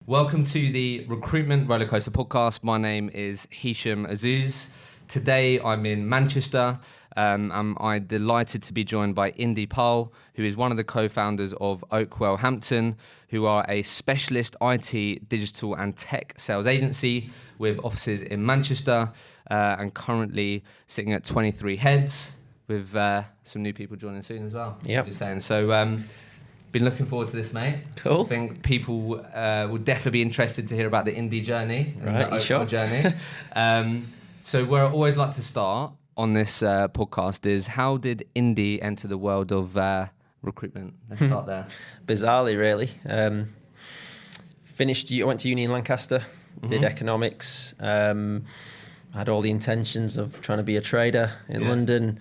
Welcome to the Recruitment Rollercoaster podcast. My name is Hisham Azuz. Today I'm in Manchester. I'm delighted to be joined by Indi Pahl, who is one of the co-founders of Oakwell Hampton, who are a specialist IT, digital and tech sales agency with offices in Manchester and currently sitting at 23 heads with some new people joining soon as well. Yep. Just saying. So been looking forward to this, mate. Cool. I think people will definitely be interested to hear about the Indi journey and right, the Oakwell sure? journey. So where I always like to start on this podcast is, how did Indi enter the world of recruitment? Let's start there. Bizarrely, really. I went to uni in Lancaster, did economics, had all the intentions of trying to be a trader in London,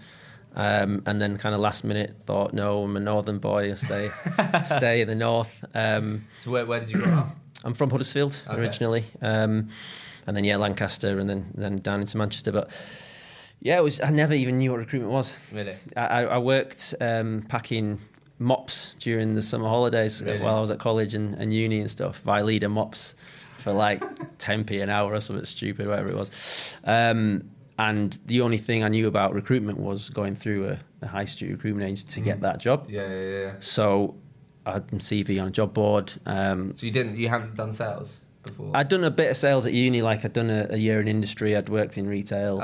and then kind of last minute thought, no, I'm a northern boy, I'll stay in the north. So where did you grow up? I'm from Huddersfield originally, and then Lancaster, and then down into Manchester. But yeah, I never even knew what recruitment was. Really? I worked packing mops during the summer holidays while I was at college and uni and stuff. By leader mops for like 10p an hour or something stupid, whatever it was. And the only thing I knew about recruitment was going through a high street recruitment agency to get that job. Yeah. So I had my CV on a job board. So you hadn't done sales before? I'd done a bit of sales at uni, like I'd done a year in industry, I'd worked in retail,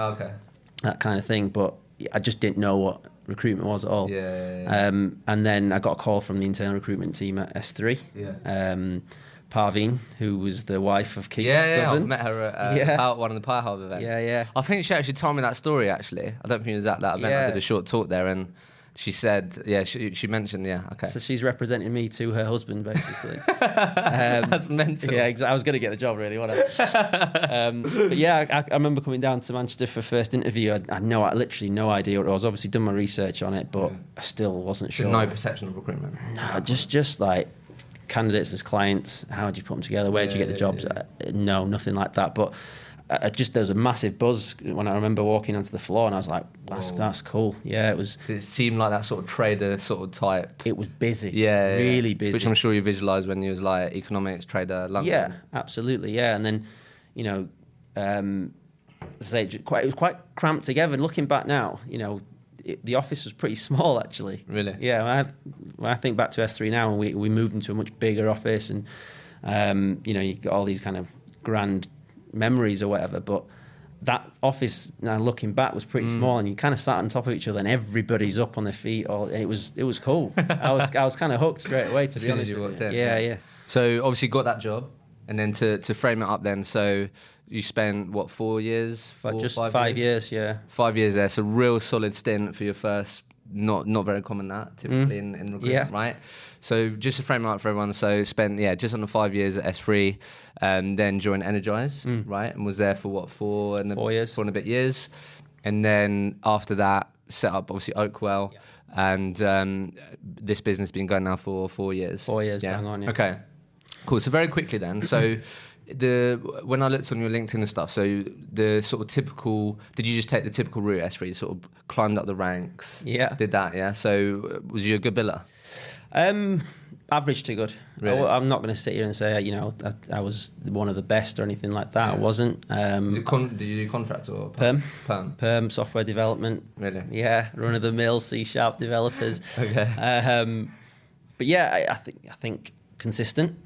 that kind of thing, but I just didn't know what recruitment was at all. Yeah. And then I got a call from the internal recruitment team at SThree. Parveen, who was the wife of Keith. I've met her at one of the Pie Hub events. Yeah. I think she actually told me that story, actually. I don't think it was at that event. I did a short talk there, and she said, she mentioned, okay. So she's representing me to her husband, basically. That's mental. Yeah, exactly. I was going to get the job, really, wasn't I? But yeah, I remember coming down to Manchester for first interview. I had literally no idea what it was. Obviously done my research on it, but I still wasn't sure. No perception of recruitment? No, just like candidates as clients, how do you put them together, where do you get the jobs? No, nothing like that. But there was a massive buzz when I remember walking onto the floor, and I was like, that's cool. Yeah, it was. Did it seem like that sort of trader sort of type? It was busy. Really busy. Which I'm sure you visualised when you was like economics trader London. Yeah, absolutely. Yeah, and then, it was quite cramped together. Looking back now, the office was pretty small, actually. Really? Yeah, when I think back to SThree now, and we moved into a much bigger office, and you got all these kind of grand memories or whatever, but that office, now looking back, was pretty small, and you kind of sat on top of each other, and everybody's up on their feet. And it was cool. I was kind of hooked straight away, to be honest. As you walked in. Yeah. So obviously got that job, and then to frame it up, then so you spent 4 years? Just 5 years, yeah. 5 years there, so real solid stint for your first. Not very common that typically in recruitment, right? So just to frame it up for everyone, so spent just under 5 years at SThree, then joined Energize, right, and was there for 4 and 4 years, 4 and a bit years, and then after that set up obviously Oakwell, and this business has been going now for 4 years. 4 years, bang on. Yeah. Okay, cool. So very quickly then, so. When I looked on your LinkedIn and stuff, so the sort of typical, did you just take the typical route at SThree, sort of climbed up the ranks? Yeah. Did that, yeah? So was you a good biller? Average to good. Really? I'm not going to sit here and say, I was one of the best or anything like that. I wasn't. Did you do contract or Perm, software development. Really? Yeah, run-of-the-mill C# developers. Okay. But yeah, I think consistent.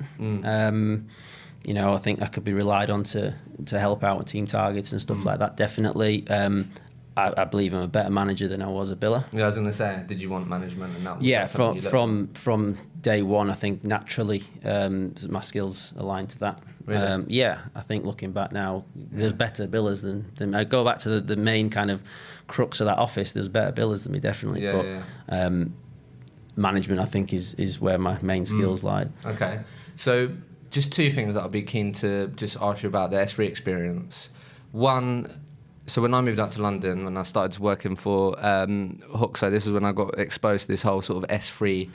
I think I could be relied on to help out with team targets and stuff like that, definitely. I believe I'm a better manager than I was a biller. Yeah, I was going to say, did you want management? And that was from day one, I think naturally my skills aligned to that. Really? I think looking back now, there's better billers than I go back to the main kind of crux of that office. There's better billers than me, definitely. Management, I think, is where my main skills lie. Okay, so just two things that I'd be keen to just ask you about the SThree experience. One, so when I moved out to London, when I started working for Hook, so this is when I got exposed to this whole sort of SThree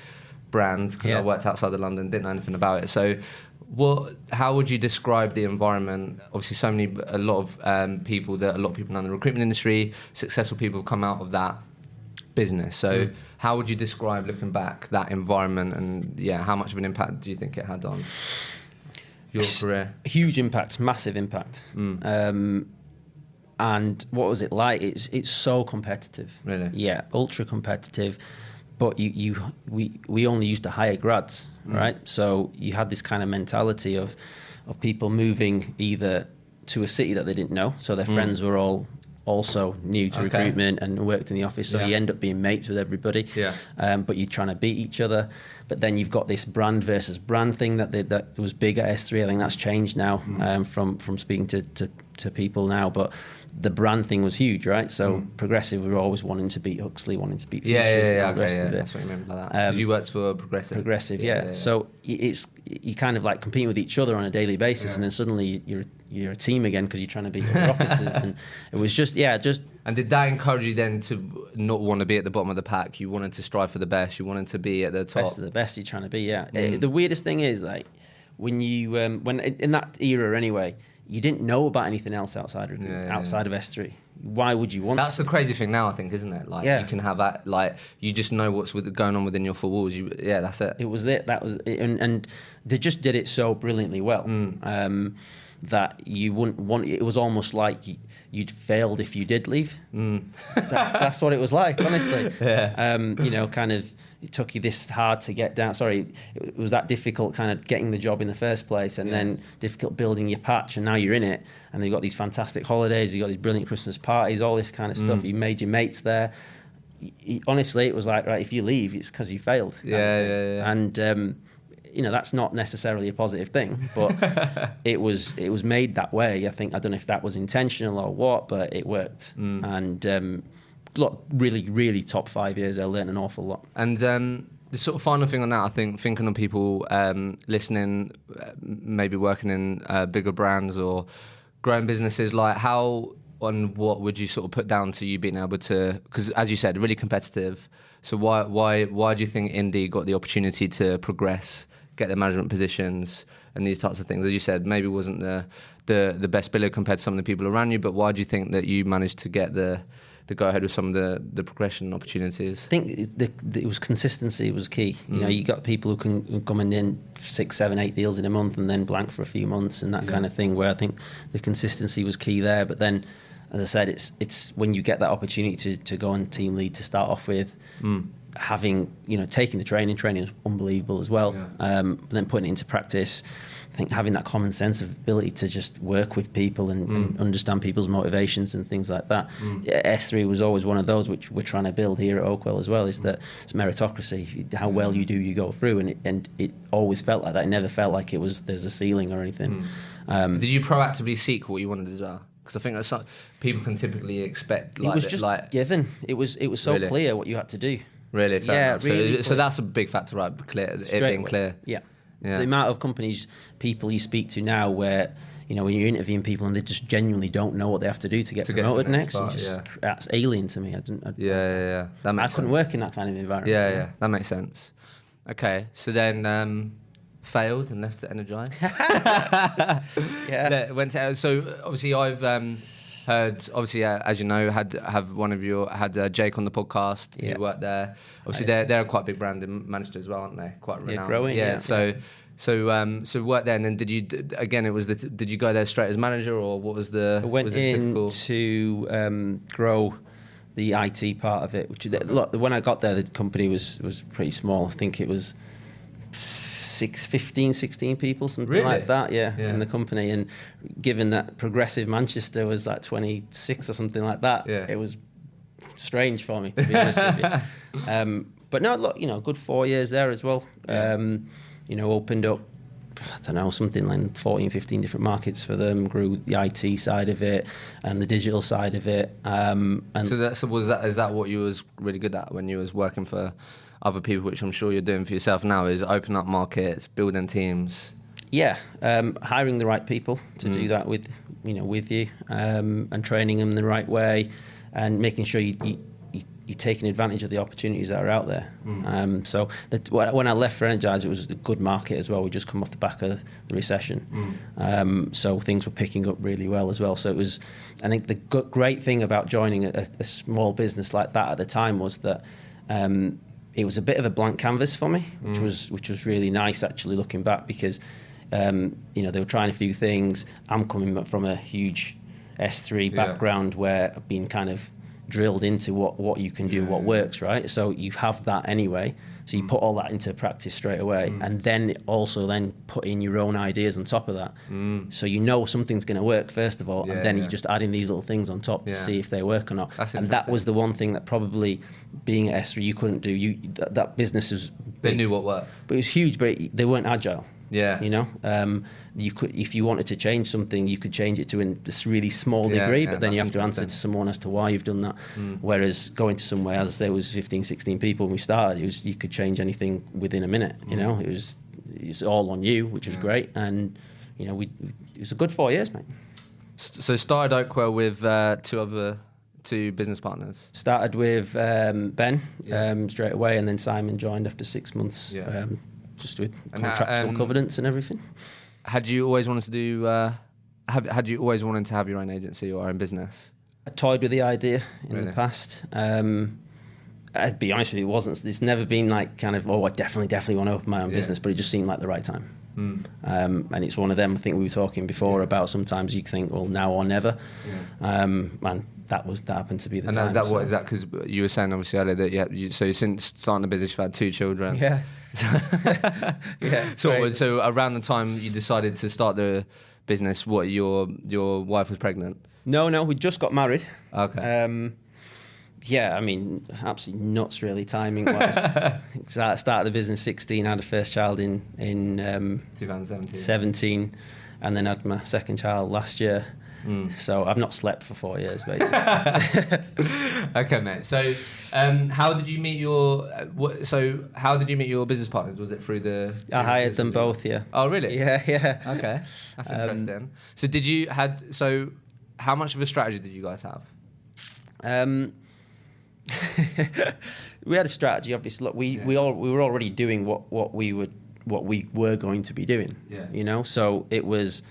brand, because I worked outside of London, didn't know anything about it. So how would you describe the environment? Obviously a lot of people know in the recruitment industry, successful people have come out of that business. So how would you describe, looking back, that environment, and how much of an impact do you think it had on? your career? Huge impact, massive impact. And what was it like? It's so competitive. Really? Yeah, ultra competitive. But we only used to hire grads, right? So you had this kind of mentality of people moving either to a city that they didn't know, so their friends were all also new to recruitment and worked in the office, so you end up being mates with everybody. But you're trying to beat each other. But then you've got this brand versus brand thing that was big at S3. I think that's changed now from speaking to people now. But the brand thing was huge, right? So Progressive were always wanting to beat Huxley, wanting to beat Futures, and all the rest of it. That's what you meant by that. Because you worked for Progressive. Progressive, yeah. So you kind of like competing with each other on a daily basis, and then suddenly you're a team again because you're trying to beat other officers, and it was just. And did that encourage you then to not want to be at the bottom of the pack? You wanted to strive for the best. You wanted to be at the top. Best of the best. You're trying to be. Yeah. The weirdest thing is like when you when in that era anyway, you didn't know about anything else outside of S3. Why would you want? That's the crazy thing now, I think, isn't it? Like you can have that. Like you just know what's going on within your four walls. That's it. It was it. That was it. And they just did it so brilliantly well. That you wouldn't want. It was almost like you'd failed if you did leave. That's what it was like, honestly. Kind of it took you this hard to get down. Sorry, it was that difficult kind of getting the job in the first place, and then difficult building your patch, and now you're in it, and you've got these fantastic holidays, you've got these brilliant Christmas parties, all this kind of stuff. You made your mates there. Honestly, it was like, right, if you leave, it's because you failed. And that's not necessarily a positive thing, but it was made that way. I think, I don't know if that was intentional or what, but it worked. And look, really, really top 5 years, I learned an awful lot. And the sort of final thing on that, I think, thinking of people listening, maybe working in bigger brands or growing businesses, like how and what would you sort of put down to you being able to, because as you said, really competitive. So why do you think Indi got the opportunity to progress, get the management positions and these types of things? As you said, maybe wasn't the best biller compared to some of the people around you, but why do you think that you managed to get the go ahead with some of the progression opportunities? I think it was consistency was key. You got people who can come in 6, 7, 8 deals in a month and then blank for a few months and that kind of thing, where I think the consistency was key there. But then, as I said, it's when you get that opportunity to go on team lead to start off with, having, taking the training is unbelievable as well. And then putting it into practice, I think having that common sense of ability to just work with people and understand people's motivations and things like that. S3 was always one of those which we're trying to build here at Oakwell as well, is that it's meritocracy. How well you do, you go through, and it always felt like that. It never felt like there's a ceiling or anything. Did you proactively seek what you wanted as well? Because I think that's something people can typically expect. Like, it was just given. It was so really clear what you had to do. Really? Fair enough. Really so that's a big factor, right? It being clear. Yeah. The amount of people you speak to now where, when you're interviewing people and they just genuinely don't know what they have to do to get promoted next, that's alien to me. That makes sense. Couldn't work in that kind of environment. That makes sense. Okay, so then failed and left to Energize. Went to, so obviously I've heard, obviously, as you know, had Jake on the podcast. He worked there. Obviously, they're a quite big brand in Manchester as well, aren't they? Quite renowned. Yeah, growing. So worked there, and then did you did you go there straight as manager, or what was the? I went in to grow the IT part of it. Which look, when I got there, the company was pretty small. I think it was 16 people, something like that, in the company. And given that Progressive Manchester was like 26 or something like that, it was strange for me, to be honest with you. But no, look, good 4 years there as well. Opened up, I don't know, something like 14, 15 different markets for them, grew the IT side of it and the digital side of it. And so is that what you was really good at when you was working for other people, which I'm sure you're doing for yourself now, is open up markets, building teams? Hiring the right people to do that with you, and training them the right way, and making sure you're taking advantage of the opportunities that are out there. So when I left for Energize, it was a good market as well. We just come off the back of the recession, so things were picking up really well as well. So it was, I think the great thing about joining a small business like that at the time was that it was a bit of a blank canvas for me, which was really nice, actually, looking back, because You know, they were trying a few things. I'm coming from a huge SThree background where I've been kind of drilled into what you can do, what works, right? So you have that anyway. So you put all that into practice straight away, and then also then put in your own ideas on top of that. So you know something's going to work first of all, and then you just add in these little things on top to see if they work or not. And that was the one thing that probably being at SThree you couldn't do. That business was big, they knew what worked, but it was huge, but they weren't agile. Yeah, you know, you could, if you wanted to change something, you could change it to this really small degree, but then you have to answer to someone as to why you've done that. Whereas going to somewhere, as there was 15, 16 people when we started, you could change anything within a minute. You know, it's all on you, which was great, and you know, it was a good 4 years, mate. So started Oakwell with two business partners. Started with Ben straight away, and then Simon joined after 6 months. Just with contractual covenants and everything. Had you always wanted to do? Had you always wanted to have your own agency or own business? I toyed with the idea in the past. I'd be honest with you, it wasn't. It's never been like kind of, I definitely want to open my own business, but it just seemed like the right time. And it's one of them. I think we were talking before about sometimes you think, well, now or never. And that happened to be the time. And what is that? Because you were saying obviously earlier that so since starting the business you've had 2 children. Yeah. So around the time you decided to start the business, what your wife was pregnant? No, we just got married. Okay. I mean, absolutely nuts, really, timing wise. I started the business 16, had a first child in 2017, and then had my second child last year. So I've not slept for 4 years, basically. Okay, mate. So, how did you meet your business partners? Was it through the? I hired them both. Yeah. Oh, really? Yeah. Okay, that's interesting. So how much of a strategy did you guys have? We had a strategy, obviously. Look, we were already doing what we were going to be doing. Yeah. You know, so it was.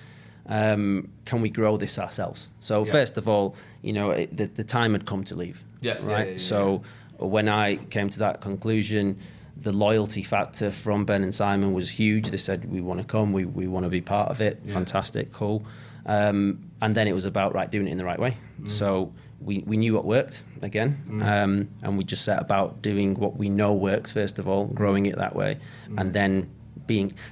Can we grow this ourselves? So first of all, you know, the time had come to leave. Right. So when I came to that conclusion, the loyalty factor from Ben and Simon was huge. They said, we want to come, we want to be part of it. Fantastic, cool. And then it was about doing it in the right way. So we knew what worked again, and we just set about doing what we know works first of all, growing it that way, and then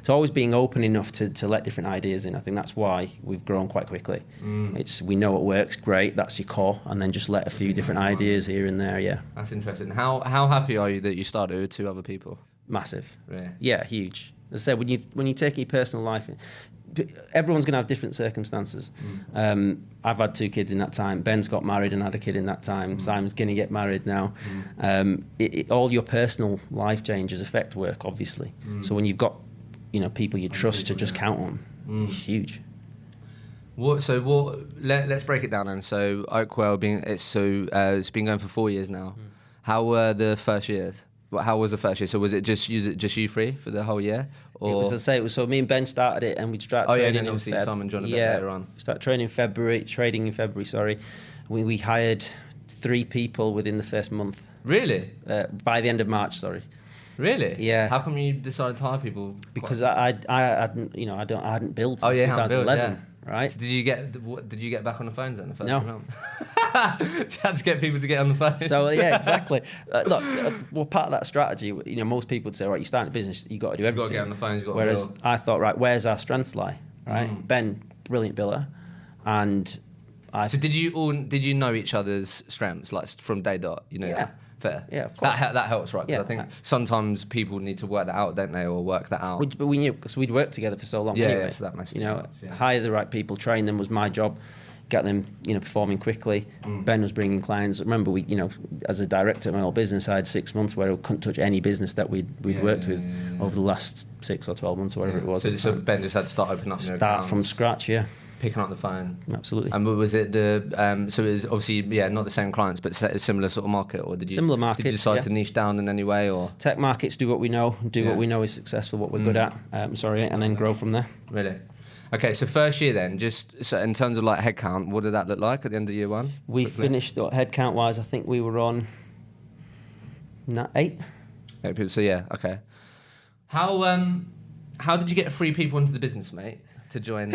always being open enough to let different ideas in. I think that's why we've grown quite quickly. We know what works, great, that's your core, and then just let a few different ideas here and there. Yeah, that's interesting. How happy are you that you started with 2 other people? Massive. Really? Yeah, huge. As I said, when you take your personal life, everyone's going to have different circumstances. I've had 2 kids in that time. Ben's got married and had a kid in that time. Simon's going to get married now. All your personal life changes affect work, obviously. So when you've got, you know, people you trust to just count on, it's huge. Let's break it down then. So Oakwell it's been going for 4 years now. How were the first years? How was the first year? So was it just you 3 for the whole year? Or? It was, so me and Ben started it, and we'd start trading and then obviously Simon joined a bit later on. Start trading in February, sorry. We hired 3 people within the first month. Really? By the end of March, sorry. Really? Yeah. How come you decided to hire people? Because I hadn't built since 2011. Right. So did you get back on the phones then? The first No. You had to get people to get on the phone. So yeah, exactly. Well, part of that strategy, you know, most people would say, right, you start a business, you got to do everything. You've got to get on the phones. Whereas I thought, right, where's our strengths lie? Right. Ben, brilliant biller, and So did you know each other's strengths, like from day dot? You know that? Fair. Yeah, of course. That helps, right? Because I think sometimes people need to work that out, don't they, or work that out. But we knew, because we'd worked together for so long. Anyway. So that makes sense. Hire the right people, train them was my job. Get them, you know, performing quickly. Ben was bringing clients. Remember, we, you know, as a director of my old business, I had 6 months where I couldn't touch any business that we'd worked with over the last 6 or 12 months or whatever it was. So Ben just had to start opening up. Start from scratch, picking up the phone. Absolutely. And was it so it was obviously not the same clients, but a similar sort of market, or did you decide to niche down in any way, or tech markets? Do what we know, what we know is successful, what we're good at. And then grow from there. Really. Okay, so first year then, just so in terms of like headcount, what did that look like at the end of year 1? We finished headcount wise. I think we were on 8. 8 people. So yeah, okay. How How did you get 3 people into the business, mate, to join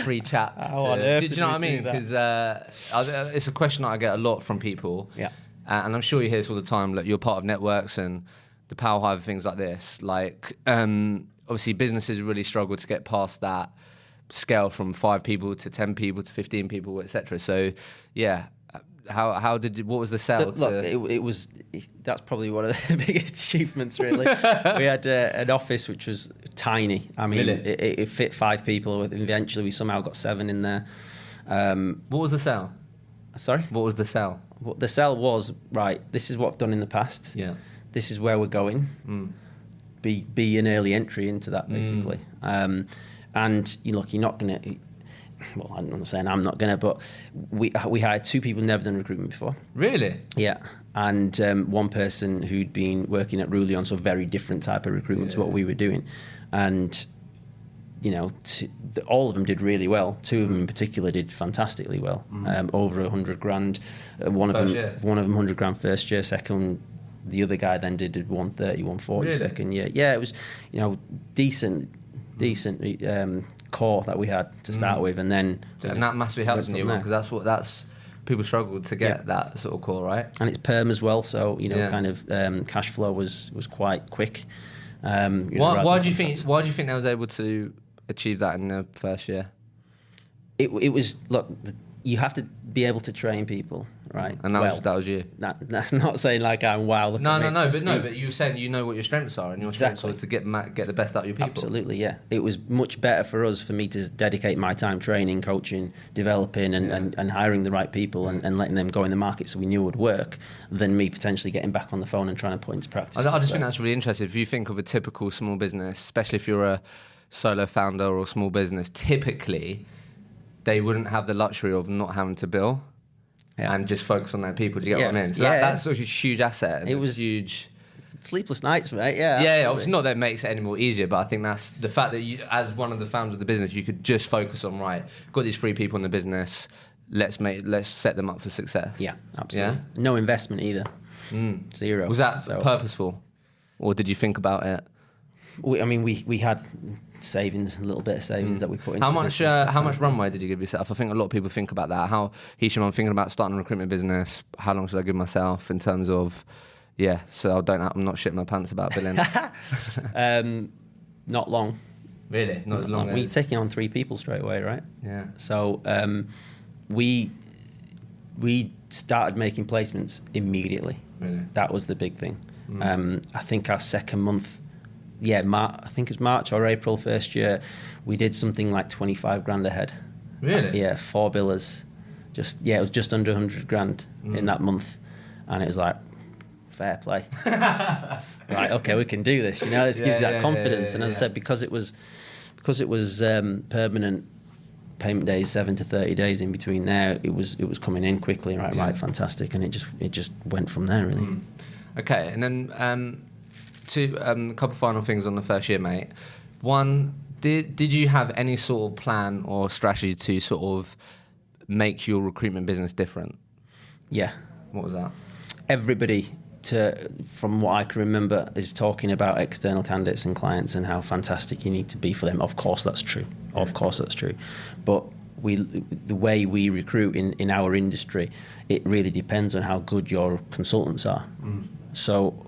3 chaps? How on earth Do you know what I mean? Because it's a question that I get a lot from people. Yeah. And I'm sure you hear this all the time. Like, you're part of networks and the Power Hive, things like this. Like, obviously, businesses really struggle to get past that scale from 5 people to 10 people to 15 people, etc. So, yeah. What was the sell? That's probably one of the biggest achievements, really. We had an office which was tiny. I mean, really? it fit 5 people. Eventually, we somehow got 7 in there. What was the sell? Sorry? What was the sell? The sell was, right, this is what I've done in the past. Yeah. This is where we're going. Be an early entry into that, basically. And you're not going to... Well, I'm not saying I'm not going to, but we hired 2 people who'd never done recruitment before. Really? Yeah. And 1 person who'd been working at Rulion, so a very different type of recruitment to what we were doing. And, all of them did really well. 2 of them in particular did fantastically well. Over 100 grand. One of them 100 grand first year. Second, the other guy then did 130, 140 really? Second year. Yeah, it was, decent core that we had to start with, and then and that massively helps in you because that's people struggle to get that sort of core, right? And it's perm as well, so kind of cash flow was quite quick. Why do you think they was able to achieve that in the first year? It was you have to be able to train people, right? And that was you. That's not saying like I'm wow. But you were saying you know what your strengths are, and your strengths was to get the best out of your people. Absolutely, yeah. It was much better for me to dedicate my time training, coaching, developing, and hiring the right people and letting them go in the market so we knew it would work, than me potentially getting back on the phone and trying to put into practice. I just think that's really interesting. If you think of a typical small business, especially if you're a solo founder or a small business, typically they wouldn't have the luxury of not having to bill and just focus on their people. Do you get what I mean? So that's such a huge asset. And it was huge. Sleepless nights, mate. Yeah. Yeah, obviously not that it makes it any more easier, but I think that's the fact that you, as one of the founders of the business, you could just focus on, right, got these 3 people in the business, let's set them up for success. Yeah, absolutely. Yeah? No investment either. 0. Was that purposeful, or did you think about it? We had savings, a little bit of savings that we put into how much runway did you give yourself? I think a lot of people think about that. Hisham, I'm thinking about starting a recruitment business. How long should I give myself in terms of, so I'm not shitting my pants about billing. Not long. Really? Not as long as... We're taking on 3 people straight away, right? Yeah. So we started making placements immediately. Really? That was the big thing. I think our second month, I think it was March or April first year, we did something like 25 grand ahead. Really? 4 billers. It was just under 100 grand in that month. And it was like, fair play. Right, okay, we can do this. This gives you that confidence. And as I said, because it was permanent payment days, 7 to 30 days in between there, it was coming in quickly, right, fantastic. And it just went from there, really. Okay, and then... a couple of final things on the first year, mate. One, did you have any sort of plan or strategy to sort of make your recruitment business different? Yeah. What was that? Everybody, from what I can remember, is talking about external candidates and clients and how fantastic you need to be for them. Of course, that's true. But the way we recruit in our industry, it really depends on how good your consultants are. So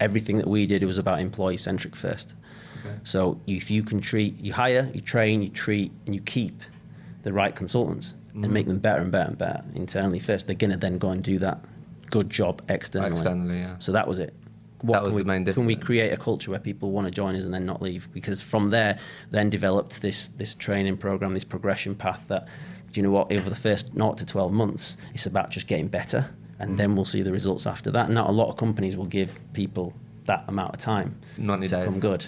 everything that we did, it was about employee-centric first. Okay. So if you hire, you train, you treat, and you keep the right consultants and make them better and better and better internally first, they're going to then go and do that good job externally. So that was it. That was the main difference. Can we create a culture where people want to join us and then not leave? Because from there, then developed this training program, this progression path that, do you know what, over the first 0 to 12 months, it's about just getting better. And then we'll see the results after that. Not a lot of companies will give people that amount of time to become good.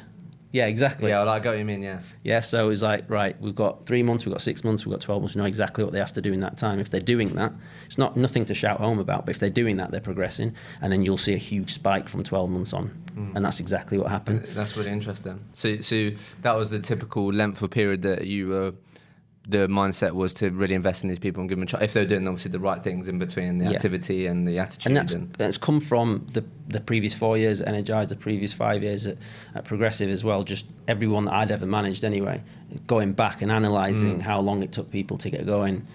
Yeah, exactly. Yeah, I get what you mean, yeah. Yeah, so it's like, right, we've got 3 months, we've got 6 months, we've got 12 months, we know exactly what they have to do in that time. If they're doing that, it's nothing to shout home about, but if they're doing that, they're progressing, and then you'll see a huge spike from 12 months on. And that's exactly what happened. That's really interesting. So that was the typical length of period that you were the mindset was to really invest in these people and give them a chance if they're doing obviously the right things in between the activity and the attitude. And that's come from the previous 4 years at Energize, the previous 5 years at Progressive as well. Just everyone that I'd ever managed anyway, going back and analysing how long it took people to get going.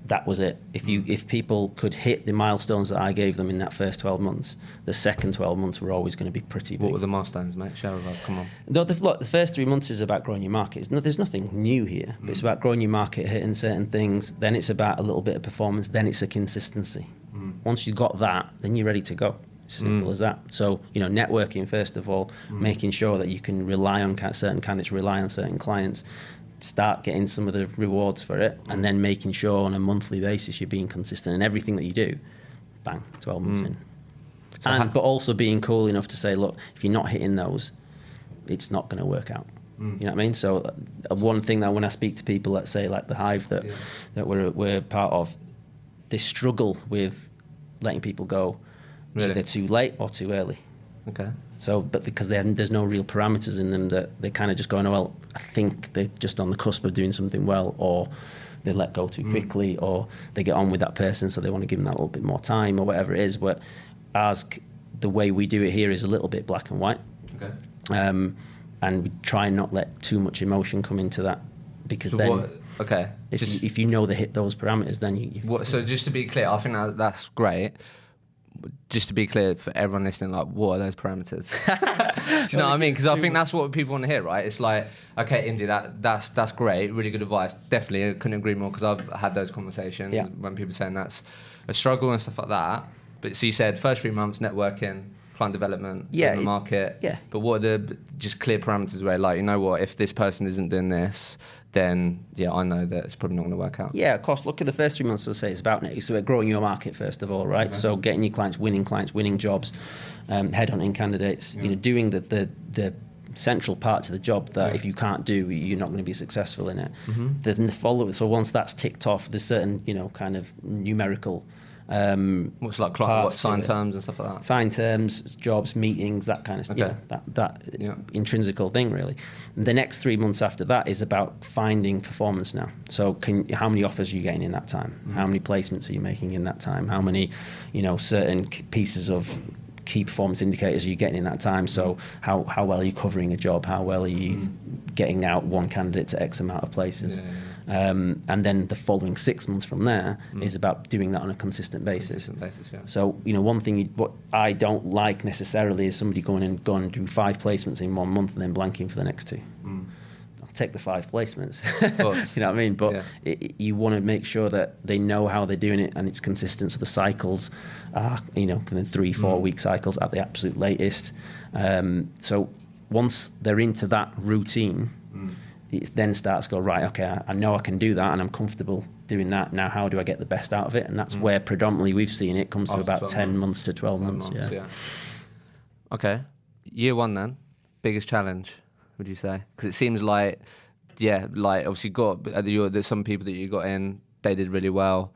That was it. If people could hit the milestones that I gave them in that first 12 months, the second 12 months were always going to be pretty big. What were the milestones, mate? Share with us, come on. No, the first 3 months is about growing your market. There's nothing new here, but it's about growing your market, hitting certain things. Then it's about a little bit of performance. Then it's a consistency. Once you've got that, then you're ready to go. Simple as that. So, networking, first of all, making sure that you can rely on certain candidates, rely on certain clients, start getting some of the rewards for it, and then making sure on a monthly basis you're being consistent in everything that you do. Bang, 12 months in. But also being cool enough to say, look, if you're not hitting those, it's not going to work out. You know what I mean? So one thing that when I speak to people, let's say like the Hive that we're part of, they struggle with letting people go either too late or too early. Okay. So, but because there's no real parameters in them, that they're kind of just going, oh, well, I think they're just on the cusp of doing something well, or they let go too quickly, or they get on with that person, so they want to give them that little bit more time, or whatever it is. But the way we do it here is a little bit black and white. Okay. And we try and not let too much emotion come into that, because So then if you know they hit those parameters, then you So just to be clear, I think that's great. Just to be clear for everyone listening, like, what are those parameters? Do you know what I mean? Because I think that's what people want to hear, right? It's like, okay, Indy, that's great, really good advice. Definitely, I couldn't agree more, because I've had those conversations when people are saying that's a struggle and stuff like that. But so you said first 3 months networking, client development, the market. Yeah. But what are the just clear parameters where, like, you know what, if this person isn't doing this, then I know that it's probably not going to work out. Yeah, of course. Look at the first 3 months. As I say, it's about growing your market first of all, right? Okay. So getting your clients, winning jobs, headhunting candidates. Doing the central part to the job that if you can't do, you're not going to be successful in it. Then the follow. So once that's ticked off, there's certain kind of numerical. What's like sign terms and stuff like that? Sign terms, jobs, meetings, that kind of stuff. That intrinsical thing, really. And the next 3 months after that is about finding performance now. So how many offers are you getting in that time? How many placements are you making in that time? How many, certain pieces of key performance indicators are you getting in that time? So how well are you covering a job? How well are you getting out one candidate to X amount of places? And then the following 6 months from there is about doing that on a consistent basis. So, one thing what I don't like necessarily is somebody going and do 5 placements in 1 month and then blanking for the next 2. I'll take the 5 placements. You know what I mean? But you want to make sure that they know how they're doing it and it's consistent. So the cycles are, kind of 3-4 week cycles at the absolute latest. So once they're into that routine, it then starts to go, right, okay, I know I can do that and I'm comfortable doing that. Now, how do I get the best out of it? And that's where predominantly we've seen it comes to about 10 months to 12 months. Okay. Year 1 then, biggest challenge, would you say? Because it seems like, obviously there's some people that you got in, they did really well.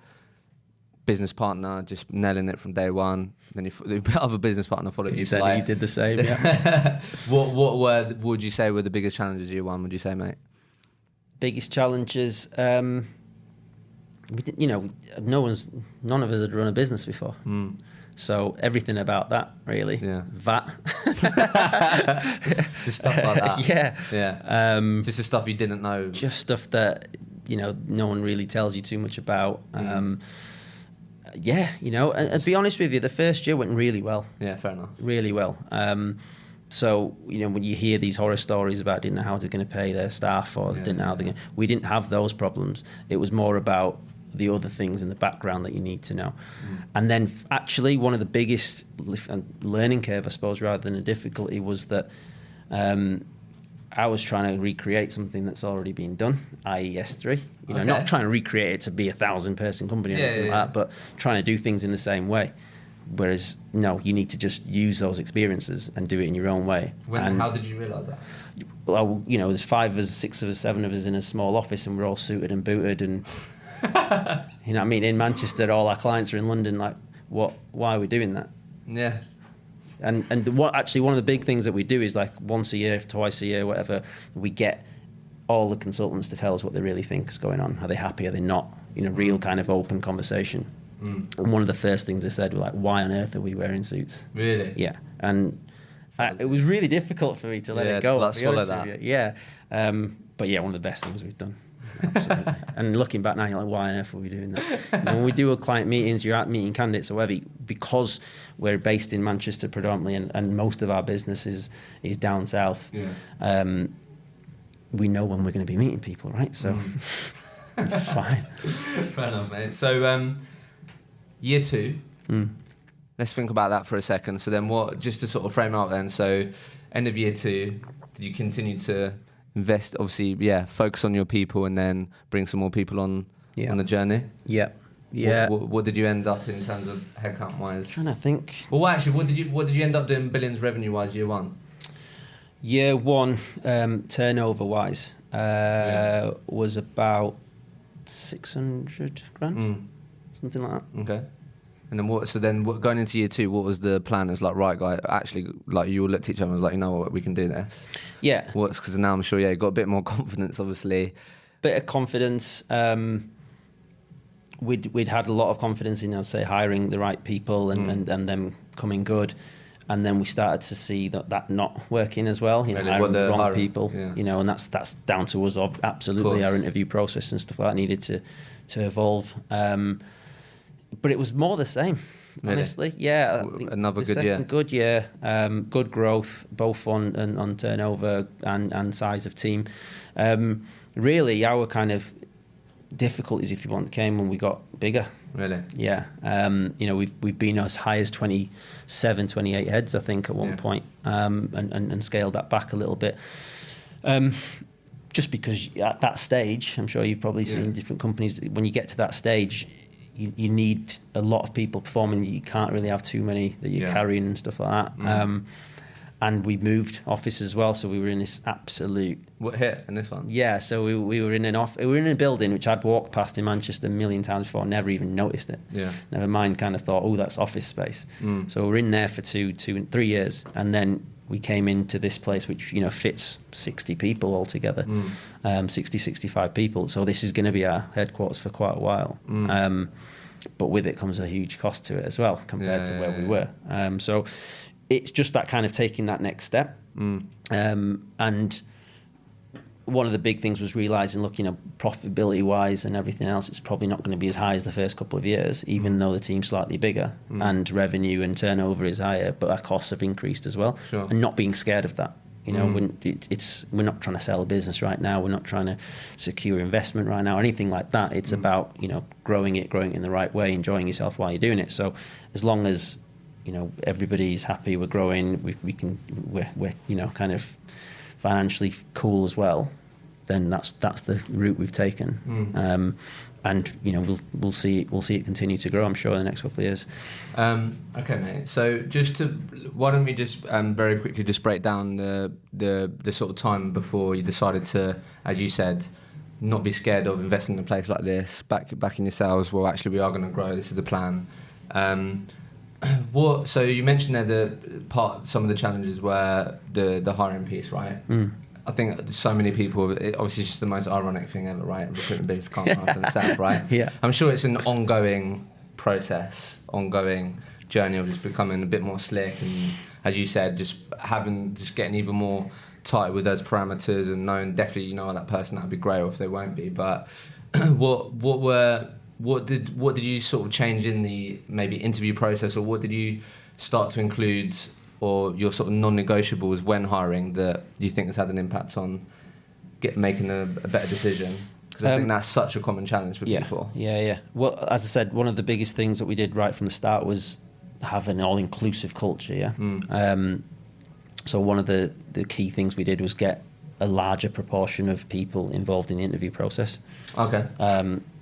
Business partner, just nailing it from day one. Then the other business partner followed you. Said you did the same, yeah. What would you say were the biggest challenges year 1, would you say, mate? Biggest challenges, none of us had run a business before. So everything about that, really. Yeah. VAT. Just stuff like that. Yeah. Just the stuff you didn't know. Just stuff that, no one really tells you too much about. And to be honest with you, the first year went really well. Yeah, fair enough. Really well. So, when you hear these horror stories about didn't know how they're going to pay their staff or didn't know how they're going to... We didn't have those problems. It was more about the other things in the background that you need to know. And then actually one of the biggest learning curve, I suppose, rather than a difficulty, was that I was trying to recreate something that's already been done, i.e. SThree. Not trying to recreate it to be a 1,000-person company or anything like that, but trying to do things in the same way. Whereas, no, you need to just use those experiences and do it in your own way. How did you realise that? Well, there's 5 of us, 6 of us, 7 of us in a small office, and we're all suited and booted, and you know what I mean? In Manchester, all our clients are in London. Like, why are we doing that? Yeah. And one of the big things that we do is, like, once a year, twice a year, whatever, we get all the consultants to tell us what they really think is going on. Are they happy? Are they not? Real kind of open conversation. And one of the first things they said were like, why on earth are we wearing suits? Really? Yeah. And it was really difficult for me to let it go. To swallow that. Yeah. But yeah, one of the best things we've done. Absolutely. And looking back now, you're like, why on earth were we doing that? When we do a client meetings, you're out meeting candidates or whatever, because we're based in Manchester predominantly, and most of our business is down south. Yeah. We know when we're going to be meeting people, right? So it's fine. Fair enough, mate. So year 2, let's think about that for a second. So then what, just to sort of frame out then, so end of year 2, did you continue to invest, obviously, focus on your people and then bring some more people on the journey? Yeah. Yeah. What did you end up in terms of headcount wise? I'm trying to think. Well, actually, what did you end up doing billions revenue wise year 1? Year 1, turnover wise, was about 600 grand, something like that. Okay. And then going into year 2, what was the plan? It's like, right, guy, actually, like you all looked at each other and was like, you know what, we can do this. Yeah. Because now I'm sure, you got a bit more confidence, obviously. Bit of confidence. We'd had a lot of confidence in, I'd say, hiring the right people and them coming good. And then we started to see that not working as well, hiring the wrong people, and that's down to us, absolutely, our interview process and stuff like that needed to evolve. But it was more the same, honestly. Yeah. Another good year. Good year. Good growth, both on turnover and size of team. Really, our kind of difficulties, if you want, came when we got bigger. Really? Yeah. We've been as high as 27, 28 heads, I think, at one point, and scaled that back a little bit. Just because at that stage, I'm sure you've probably seen different companies, when you get to that stage, you need a lot of people performing. You can't really have too many that you're carrying and stuff like that. And we moved office as well, so we were in this absolute... What hit in this one? Yeah, so we were in a building which I'd walked past in Manchester a million times before, never even noticed it. Yeah. Never mind, kind of thought, that's office space. So we were in there for 3 years, and then we came into this place which fits 60 people altogether, 65 people. So this is going to be our headquarters for quite a while. But with it comes a huge cost to it as well compared to where we were. So it's just that kind of taking that next step. And one of the big things was realising, look, profitability wise and everything else, it's probably not going to be as high as the first couple of years, even though the team's slightly bigger and revenue and turnover is higher, but our costs have increased as well. Sure. And not being scared of that. We're not trying to sell a business right now. We're not trying to secure investment right now, or anything like that. It's about, growing it in the right way, enjoying yourself while you're doing it. So as long as, everybody's happy, we're growing, we're kind of financially cool as well, then that's the route we've taken. And we'll see it continue to grow, I'm sure, in the next couple of years. Okay, mate. So why don't we just very quickly just break down the sort of time before you decided to, as you said, not be scared of investing in a place like this, back in yourselves. Well, actually, we are going to grow. This is the plan. So you mentioned there some of the challenges were the hiring piece, right? I think so many people, obviously it's just the most ironic thing ever, right? Recruitment business can't hire for themselves, right? Yeah. I'm sure it's an ongoing process, ongoing journey of just becoming a bit more slick and, as you said, just getting even more tight with those parameters and knowing definitely, that person, that'd be great, or if they won't be. But what did you sort of change in the maybe interview process, or what did you start to include, or your sort of non-negotiables when hiring, that you think has had an impact on making a better decision? Because I think that's such a common challenge for people. Yeah. Well, as I said, one of the biggest things that we did right from the start was have an all-inclusive culture. Yeah. So one of the key things we did was get a larger proportion of people involved in the interview process. Okay.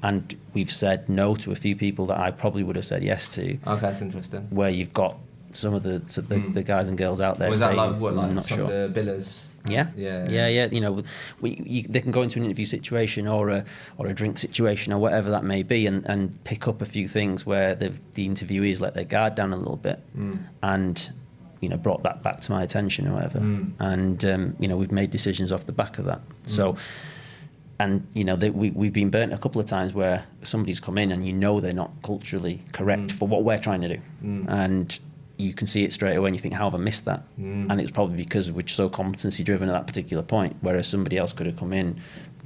And we've said no to a few people that I probably would have said yes to. Okay, that's interesting. Where you've got some of the guys and girls out there was saying, that I'm not sure. Of the billers? Yeah. They can go into an interview situation or a drink situation or whatever that may be, and pick up a few things where the interviewees let their guard down a little bit, and brought that back to my attention or whatever, and we've made decisions off the back of that. So And we've been burnt a couple of times where somebody's come in and they're not culturally correct for what we're trying to do, and you can see it straight away and you think, how have I missed that? And it's probably because we're so competency driven at that particular point, whereas somebody else could have come in,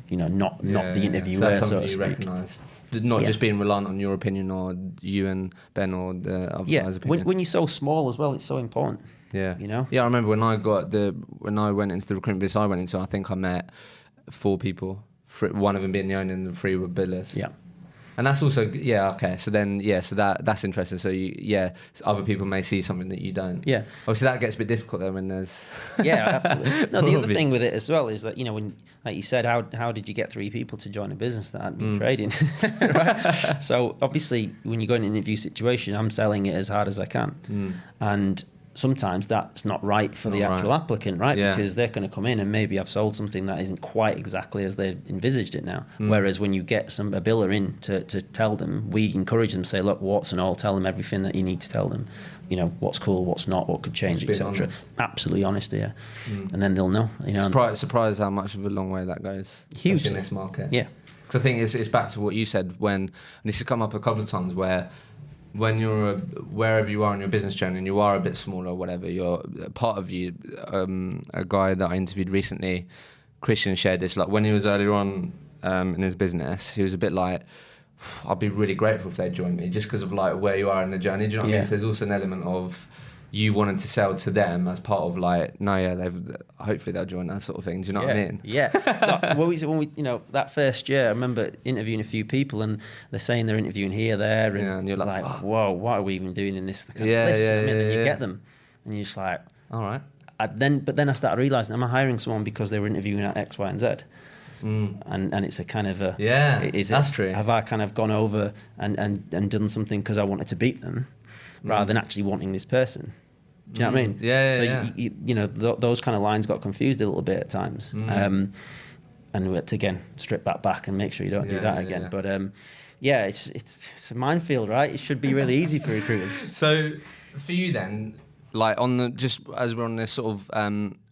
not the interviewer. So that's so something to you speak. recognised, not just being reliant on your opinion or you and Ben or the other guy's opinion. When you're so small as well, it's so important. Yeah, I remember when I went into the recruitment business I went into, I think I met 4 people. One of them being the owner and the 3 were billers. Yeah. And that's also, okay. So then, so that's interesting. So other people may see something that you don't. Yeah. Obviously that gets a bit difficult though when there's... Yeah, absolutely. No, the other thing with it as well is that, when, like you said, how did you get 3 people to join a business that had been trading? Right? So obviously when you go in an interview situation, I'm selling it as hard as I can. And sometimes that's not right for the actual applicant, right? Yeah. Because they're going to come in and maybe I've sold something that isn't quite exactly as they've envisaged it now. Whereas when you get a biller in to tell them, we encourage them to say, look, what's and all, tell them everything that you need to tell them. What's cool, what's not, what could change, etc. Absolutely honest, yeah. And then they'll know. Surprised how much of a long way that goes. Huge in this market. Yeah. Because I think it's back to what you said and this has come up a couple of times where when you're wherever you are in your business journey and you are a bit smaller or whatever, you're part of you. A guy that I interviewed recently, Christian, shared this. Like when he was earlier on in his business, he was a bit like, I'd be really grateful if they'd join me just because of like where you are in the journey. Do you know what I mean? So there's also an element of you wanted to sell to them as part of like, hopefully they'll join, that sort of thing. Do you know what I mean? Yeah. Like, when we that first year, I remember interviewing a few people and they're saying they're interviewing here, there, and you're like, whoa, what are we even doing in this kind of list? Then you get them, and you're just like, all right. But then I started realising, am I hiring someone because they were interviewing at X, Y, and Z? And it's a kind of that's true. Have I kind of gone over and done something because I wanted to beat them, rather than actually wanting this person? Do you know what I mean? So those kind of lines got confused a little bit at times, and we had to again strip that back and make sure you don't do that again. But it's a minefield, right? It should be really easy for recruiters. So for you then, like just as we're on this sort of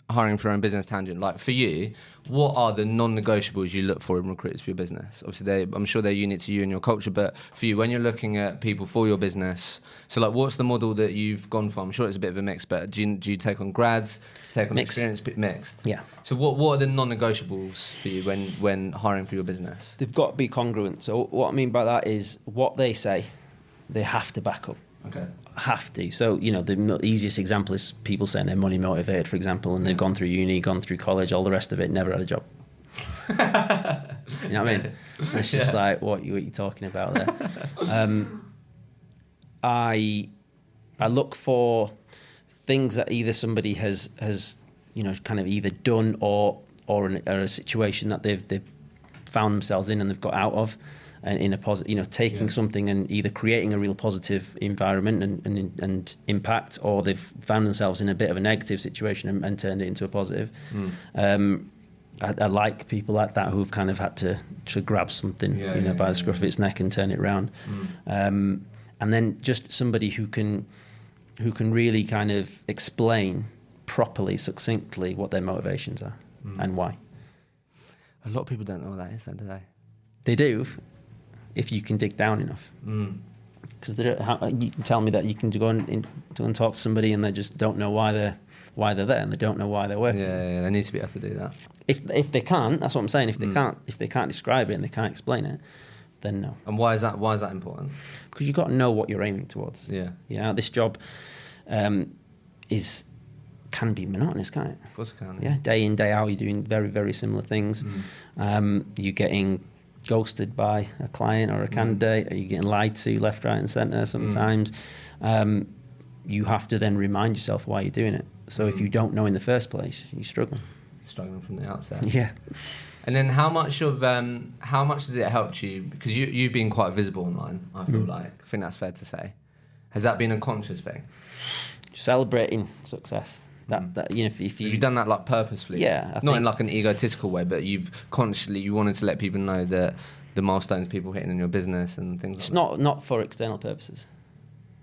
hiring for your own business tangent, like for you, what are the non-negotiables you look for in recruiters for your business? Obviously, I'm sure they're unique to you and your culture, but for you, when you're looking at people for your business, so like what's the model that you've gone for? I'm sure it's a bit of a mix, but do you take on grads, take on experienced? Mixed? Yeah. So what are the non-negotiables for you when hiring for your business? They've got to be congruent. So what I mean by that is what they say, they have to back up. Okay. Have to. So, the easiest example is people saying they're money motivated, for example, and they've gone through uni, gone through college, all the rest of it, never had a job. You know what I mean? It's just like, what are you talking about there? I look for things that either somebody has kind of either done or a situation that they've found themselves in and they've got out of. And in a positive, taking something and either creating a real positive environment and impact, or they've found themselves in a bit of a negative situation and turned it into a positive. I like people like that who've kind of had to grab something, by the scruff of its neck and turn it around. And then just somebody who can really kind of explain properly, succinctly what their motivations are and why. A lot of people don't know what that is, do they? They do. If you can dig down enough, because you can tell me that you can go and talk to somebody and they just don't know why they're there and they don't know why they're working. Yeah, they need to be able to do that. If they can't, that's what I'm saying. If they can't describe it and they can't explain it, then no. And why is that important? Because you've got to know what you're aiming towards. Yeah. This job can be monotonous, can't it? Of course it can. Yeah, day in, day out, you're doing very, very similar things. You're getting ghosted by a client or a candidate, or you're getting lied to left, right and centre sometimes. You have to then remind yourself why you're doing it. So if you don't know in the first place, you're struggling. Struggling from the outset. Yeah. And then how much has it helped you? Because you've been quite visible online, I feel like. I think that's fair to say. Has that been a conscious thing? Celebrating success. If you've done that like purposefully, not in like an egotistical way, but you wanted to let people know that the milestones people hitting in your business and things. It's not for external purposes.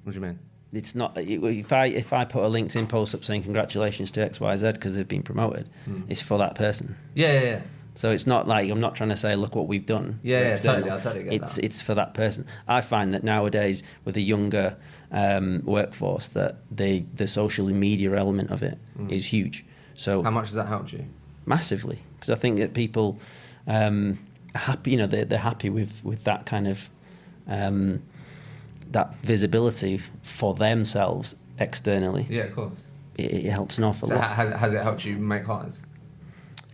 What do you mean? It's not. If I put a LinkedIn post up saying congratulations to XYZ because they've been promoted, it's for that person. Yeah. So it's not like I'm not trying to say, look what we've done. Totally. I totally get that. It's for that person. I find that nowadays with a younger workforce, that the social media element of it is huge. So how much has that helped you? Massively, because I think that people are happy. You know, they're happy with that kind of that visibility for themselves externally. Yeah, of course. It helps an awful lot. Has it helped you make hires?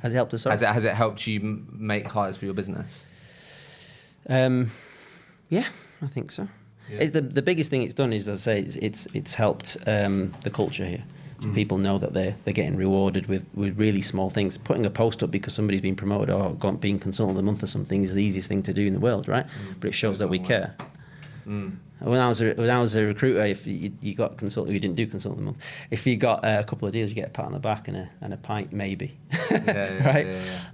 Has it helped us? Has it helped you make hires for your business? Yeah, I think so. Yeah. The biggest thing it's done is, as I say, it's helped the culture here. So people know that they're getting rewarded with really small things. Putting a post up because somebody's been promoted or being consultant of the month or something is the easiest thing to do in the world, right? But it shows that we care. When I was a recruiter, if you got consultant, you didn't do consultant of the month. If you got a couple of deals, you get a pat on the back and a pint, maybe. Right?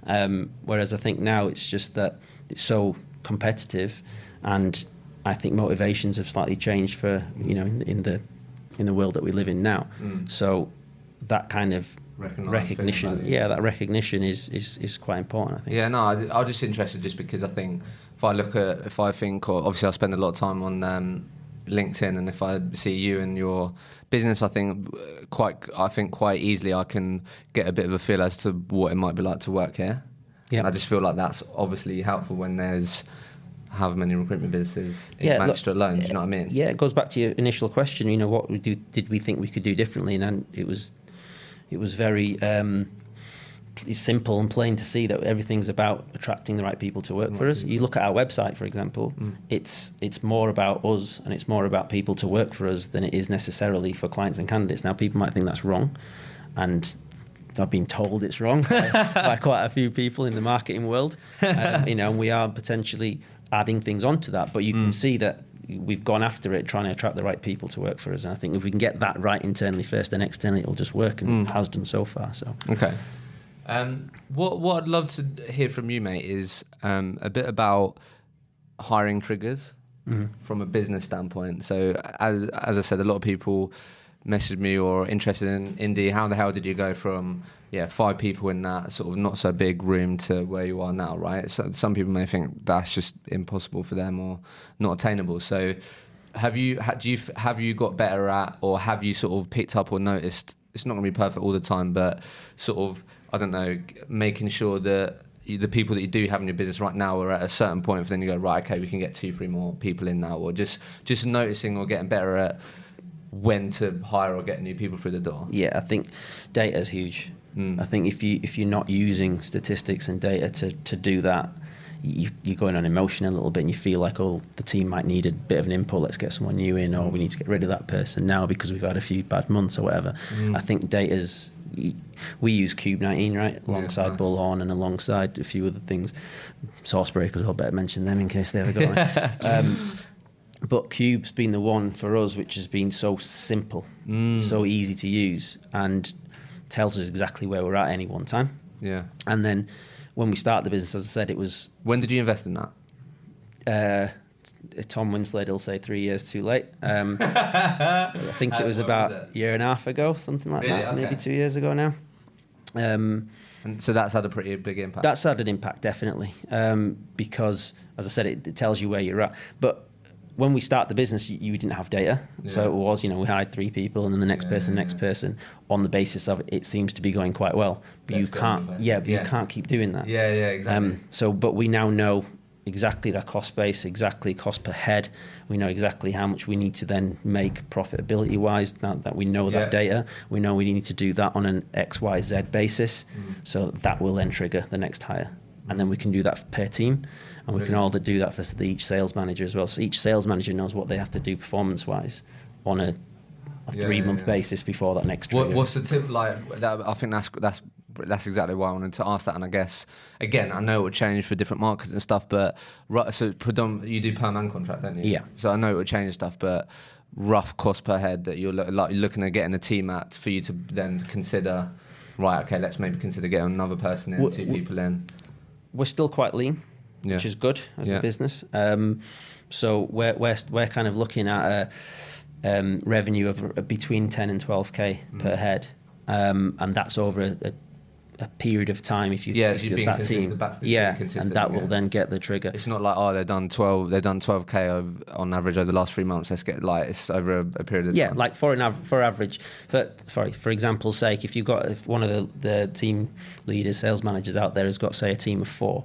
Yeah. Whereas I think now it's just that it's so competitive, and I think motivations have slightly changed for in the world that we live in now. So that kind of recognition, that recognition is quite important, I think. Yeah, no, I'm just interested just because I think if I think, or obviously I spend a lot of time on LinkedIn, and if I see you and your business, I think quite easily I can get a bit of a feel as to what it might be like to work here. Yeah, and I just feel like that's obviously helpful when there's however many recruitment businesses in Manchester alone. Do you know what I mean? Yeah, it goes back to your initial question. What did we think we could do differently? And it was very simple and plain to see that everything's about attracting the right people to work for us. You look at our website, for example, it's more about us, and it's more about people to work for us than it is necessarily for clients and candidates. Now, people might think that's wrong, and I've been told it's wrong by quite a few people in the marketing world. And we are potentially adding things onto that, but you can see that we've gone after it, trying to attract the right people to work for us. And I think if we can get that right internally first, then externally it'll just work, and it has done so far. So okay. What I'd love to hear from you, mate, is a bit about hiring triggers from a business standpoint. So as I said, a lot of people messaged me or interested in Indi. How the hell did you go from 5 people in that sort of not so big room to where you are now, right? So some people may think that's just impossible for them or not attainable. So have you got better at, or have you sort of picked up or noticed, it's not going to be perfect all the time, but sort of, I don't know, making sure that the people that you do have in your business right now are at a certain point, then you go, right, okay, we can get 2-3 more people in now, or just noticing or getting better at when to hire or get new people through the door? Yeah, I think data is huge. I think if you're not using statistics and data to do that, you're going on emotion a little bit, and you feel like, the team might need a bit of an input, let's get someone new in, or we need to get rid of that person now because we've had a few bad months or whatever. I think data's, we use Cube 19, right, alongside Bullhorn and alongside a few other things. Sourcebreakers, I'll better mention them in case they ever go on. But Cube's been the one for us which has been so simple, so easy to use, and tells us exactly where we're at any one time. Yeah. And then when we started the business, as I said, it was... When did you invest in that? Tom Winslade will say 3 years too late. I think it was about a year and a half ago, something like that, maybe 2 years ago now. And so that's had a pretty big impact? That's had an impact, definitely, because, as I said, it tells you where you're at. But when we start the business, you didn't have data. So it was, we hired 3 people, and then the next person, on the basis of it seems to be going quite well. But you can't keep doing that. Yeah, exactly. But we now know exactly that cost base, exactly cost per head. We know exactly how much we need to then make profitability wise. Now that we know that data, we know we need to do that on an XYZ basis. So that will then trigger the next hire. And then we can do that per team, and we can all do that for each sales manager as well. So each sales manager knows what they have to do performance-wise on a 3-month basis before that next trigger. What's the tip like? I think that's exactly why I wanted to ask that. And I guess, again, I know it would change for different markets and stuff, but so predominantly you do perm and contract, don't you? Yeah. So I know it would change stuff, but rough cost per head that you're looking at getting a team at for you to then consider, right, okay, let's maybe consider getting another person in, 2 people in. We're still quite lean, which is good as a business. So we're kind of looking at a revenue of between 10 and 12k per head, and that's over a period of time if you if you've you're been that consistent, team. that's the Yeah, consistent, and that will then get the trigger. It's not like they've done 12k on average over the last 3 months. Let's get it's over a period of time. Like for average, for example's sake, if one of the team leaders, sales managers out there has got, say, a team of 4,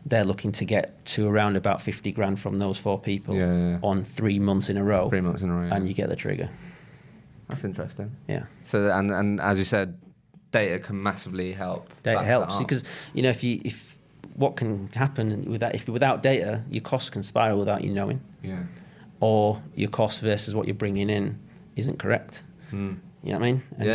they're looking to get to around about 50 grand from those 4 people on 3 months in a row. 3 months in a row, and you get the trigger. That's interesting. Yeah. So and as you said, data can massively help. Data helps because if what can happen with that, if without data, your costs can spiral without you knowing. Yeah. Or your cost versus what you're bringing in isn't correct. You know what I mean? And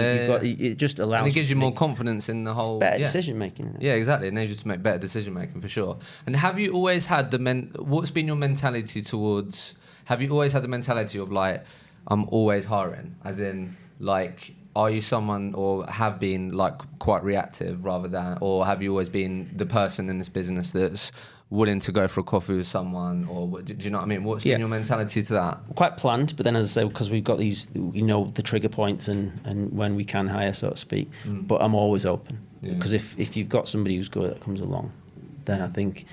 it just allows. And it gives you more confidence in the whole better decision making. Yeah, exactly. It enables you to make better decision making for sure. And have you always had what's been your mentality towards? Have you always had the mentality of like, I'm always hiring, as in like, are you someone or have been like quite reactive rather than, or have you always been the person in this business that's willing to go for a coffee with someone, or do you know what I mean? What's been your mentality to that? Quite planned, but then as I say, because we've got these, the trigger points and when we can hire, so to speak, but I'm always open. Because if you've got somebody who's good that comes along, then I think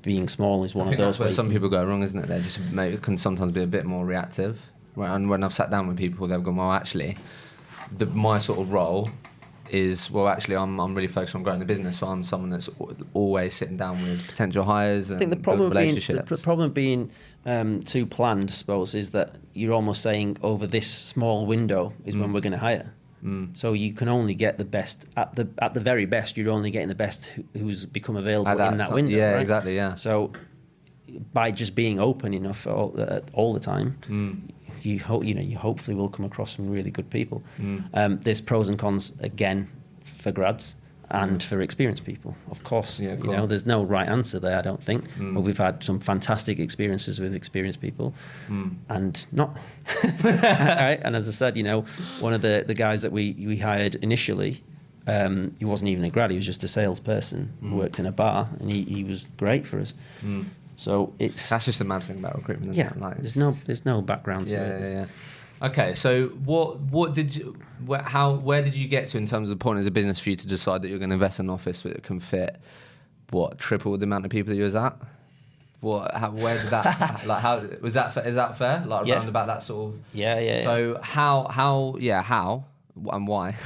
being small is one of those. That's where some people go wrong, isn't it? They just can sometimes be a bit more reactive. And when I've sat down with people, they've gone, well, actually, my sort of role is, well, actually, I'm really focused on growing the business, so I'm someone that's always sitting down with potential hires and I think relationships. The problem being too planned, I suppose, is that you're almost saying over this small window is when we're going to hire. So you can only get the best at the very best. You're only getting the best who's become available in that window. Yeah, right? exactly. Yeah. So by just being open enough all the time, you hopefully will come across some really good people. There's pros and cons again for grads and for experienced people, of course. Yeah, cool. There's no right answer there, I don't think. But we've had some fantastic experiences with experienced people, and not. Right? And as I said, one of the guys that we hired initially, he wasn't even a grad; he was just a salesperson who worked in a bar, and he was great for us. So that's just the mad thing about recruitment, isn't it? Like, there's no background to it. Yeah. Okay, so where did you get to in terms of the point as a business for you to decide that you're going to invest in an office that can fit triple the amount of people that you was at? Where did that how was that? Is that fair? Like around about that sort of. Yeah. So how and why?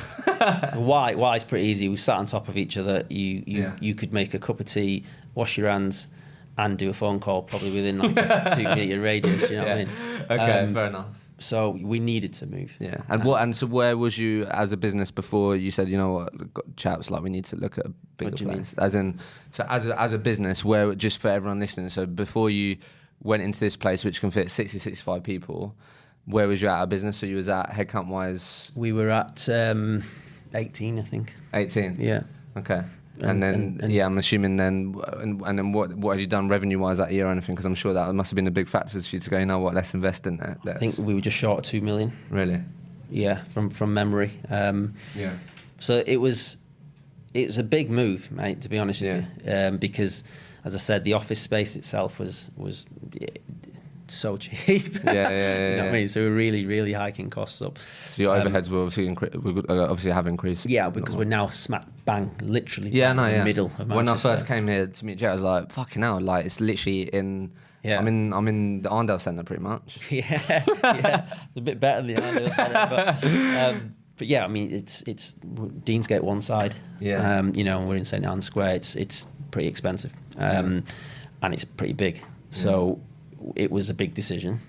So why is pretty easy. We sat on top of each other. You could make a cup of tea, wash your hands, and do a phone call probably within like a 2-meter radius. You know what I mean? Okay, fair enough. So we needed to move. Yeah, and so where was you as a business before you said, you know what, got chaps, like we need to look at a bigger place? As in, so as a business, where, just for everyone listening, so before you went into this place which can fit 60, 65 people, where was you at a business? So you was at headcount wise? We were at 18, I think. 18? Yeah. Okay. And I'm assuming then, and then what have you done revenue-wise that year or anything? Because I'm sure that must have been a big factor for you to go, you know what, let's invest in that. I think we were just short of 2 million. Really? Yeah, from memory. Yeah. So it was a big move, mate, to be honest with you. Because, as I said, the office space itself was so cheap. Yeah. You know what I mean? So we're really, really hiking costs up. So your overheads will obviously have increased. Yeah, because we're now smack bang, literally in the middle of Manchester. When I first came here to meet Jay, I was like, fucking hell, like it's literally in... Yeah. I'm in the Arndale Centre pretty much. Yeah. It's a bit better than the Arndale Centre. But yeah, I mean, it's Deansgate one side. Yeah. We're in St Anne's Square. It's pretty expensive. And it's pretty big. So... It was a big decision,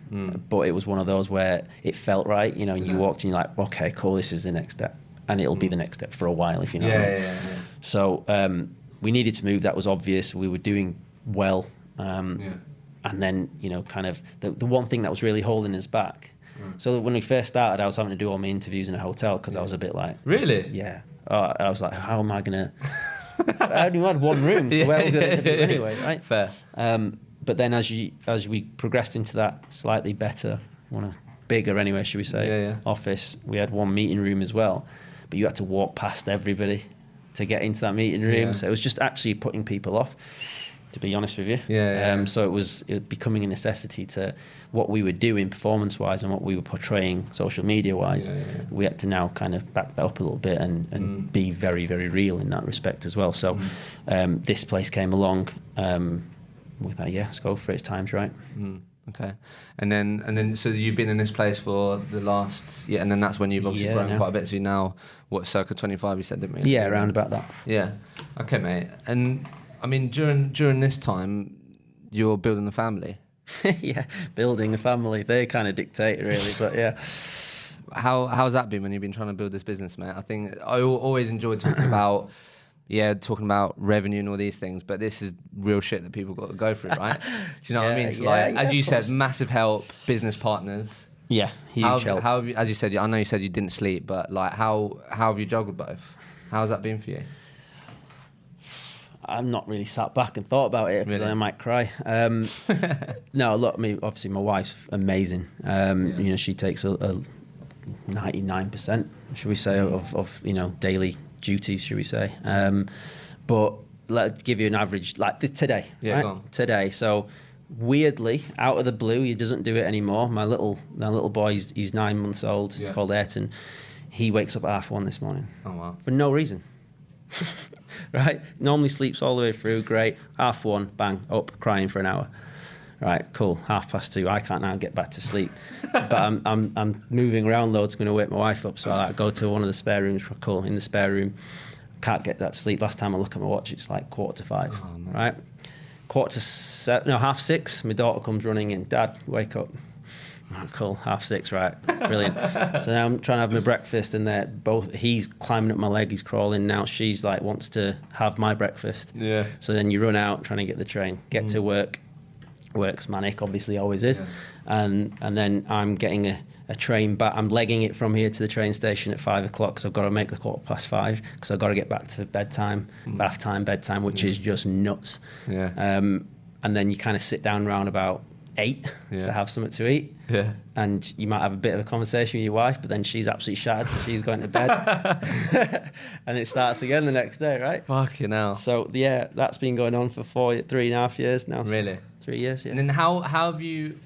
but it was one of those where it felt right, and you walked and you're like, okay, cool, this is the next step. And it'll be the next step for a while, if you know what I mean. Yeah. So we needed to move. That was obvious. We were doing well. And then, kind of the one thing that was really holding us back. So when we first started, I was having to do all my interviews in a hotel because I was a bit like... Really? Yeah. I was like, how am I going to... I only had one room. So where are we going to interview anyway, right? Fair. But then as we progressed into that slightly better, bigger anyway, should we say, office, we had one meeting room as well. But you had to walk past everybody to get into that meeting room. So it was just actually putting people off. to be honest with you. Yeah. So it was becoming a necessity to what we were doing performance-wise and what we were portraying social media-wise. We had to now kind of back that up a little bit and be very, very real in that respect as well. So this place came along with that, let's go for it, it's time's right. Okay, and then so you've been in this place for the last and then that's when you've obviously grown quite a bit. So you now circa 25, you said, didn't we? Yeah, around about that. Yeah. Okay, mate. And I mean, during this time, you're building a family. Yeah, building a family. They kind of dictate, really, but yeah. How's that been when you've been trying to build this business, mate? I think I always enjoy talking about. Talking about revenue and all these things, but this is real shit that people got to go through, right? Do you know what I mean? So as you said, massive help, business partners. Yeah, huge help. How have you, as you said, I know you said you didn't sleep, but like, how have you juggled both? How's that been for you? I'm not really sat back and thought about it because I might cry. No, look, obviously my wife's amazing. She takes a 99%, should we say, of daily duties, should we say. But let's give you an average, like today. Yeah, right? go on. Today. So weirdly, out of the blue, he doesn't do it anymore. My little boy, he's 9 months old. He's called Ayrton. He wakes up at 1:30 this morning. Oh, wow. For no reason. Right? Normally sleeps all the way through. Great. 1:30, bang, up, crying for an hour. Right, cool. 2:30. I can't now get back to sleep, but I'm moving around loads. Going to wake my wife up, so I go to one of the spare rooms. Cool, in the spare room, can't get that sleep. Last time I look at my watch, it's like 4:45. Oh, right, 6:45. My daughter comes running in. Dad, wake up. Oh, cool, 6:30. Right, brilliant. So now I'm trying to have my breakfast, and he's climbing up my leg. He's crawling now. She's like wants to have my breakfast. Yeah. So then you run out trying to get the train, get to work. Works manic, obviously always is, and then I'm getting a train back. I'm legging it from here to the train station at 5 o'clock, so I've got to make the 5:15 because I've got to get back to bedtime, bath time, bedtime, which is just nuts. Yeah. And then you kind of sit down around about 8 to have something to eat. Yeah. And you might have a bit of a conversation with your wife, but then she's absolutely shattered, so she's going to bed. And it starts again the next day, right? Fucking hell. So that's been going on for 3.5 years now. Really? 3 years, yeah. And then how have you?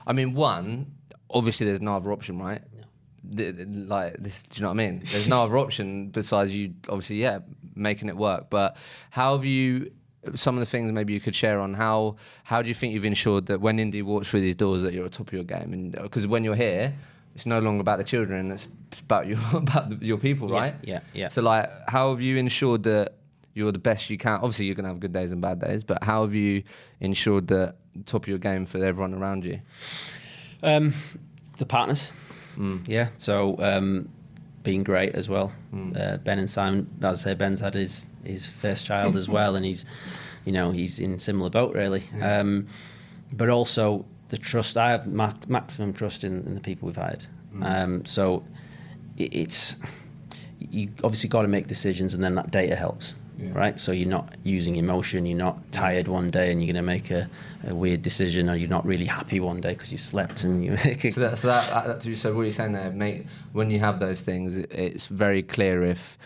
I mean, one, obviously there's no other option, right? No. Like this, do you know what I mean? There's no other option besides you, obviously, making it work. But how have you? Some of the things maybe you could share on how do you think you've ensured that when Indi walks through these doors that you're at the top of your game? And because when you're here, it's no longer about the children; it's about your people, right? Yeah. So like, how have you ensured that you're the best you can? Obviously, you're gonna have good days and bad days, but how have you ensured that top of your game for everyone around you? The partners, So being great as well. Ben and Simon, as I say, Ben's had his first child as well, and he's in similar boat really. But also the trust. I have maximum trust in the people we've hired. So it's you obviously got to make decisions, and then that data helps. Yeah. Right, so you're not using emotion. You're not tired one day, and you're going to make a weird decision, or you're not really happy one day because you slept and you. So what you're saying there, mate, when you have those things, it's very clear if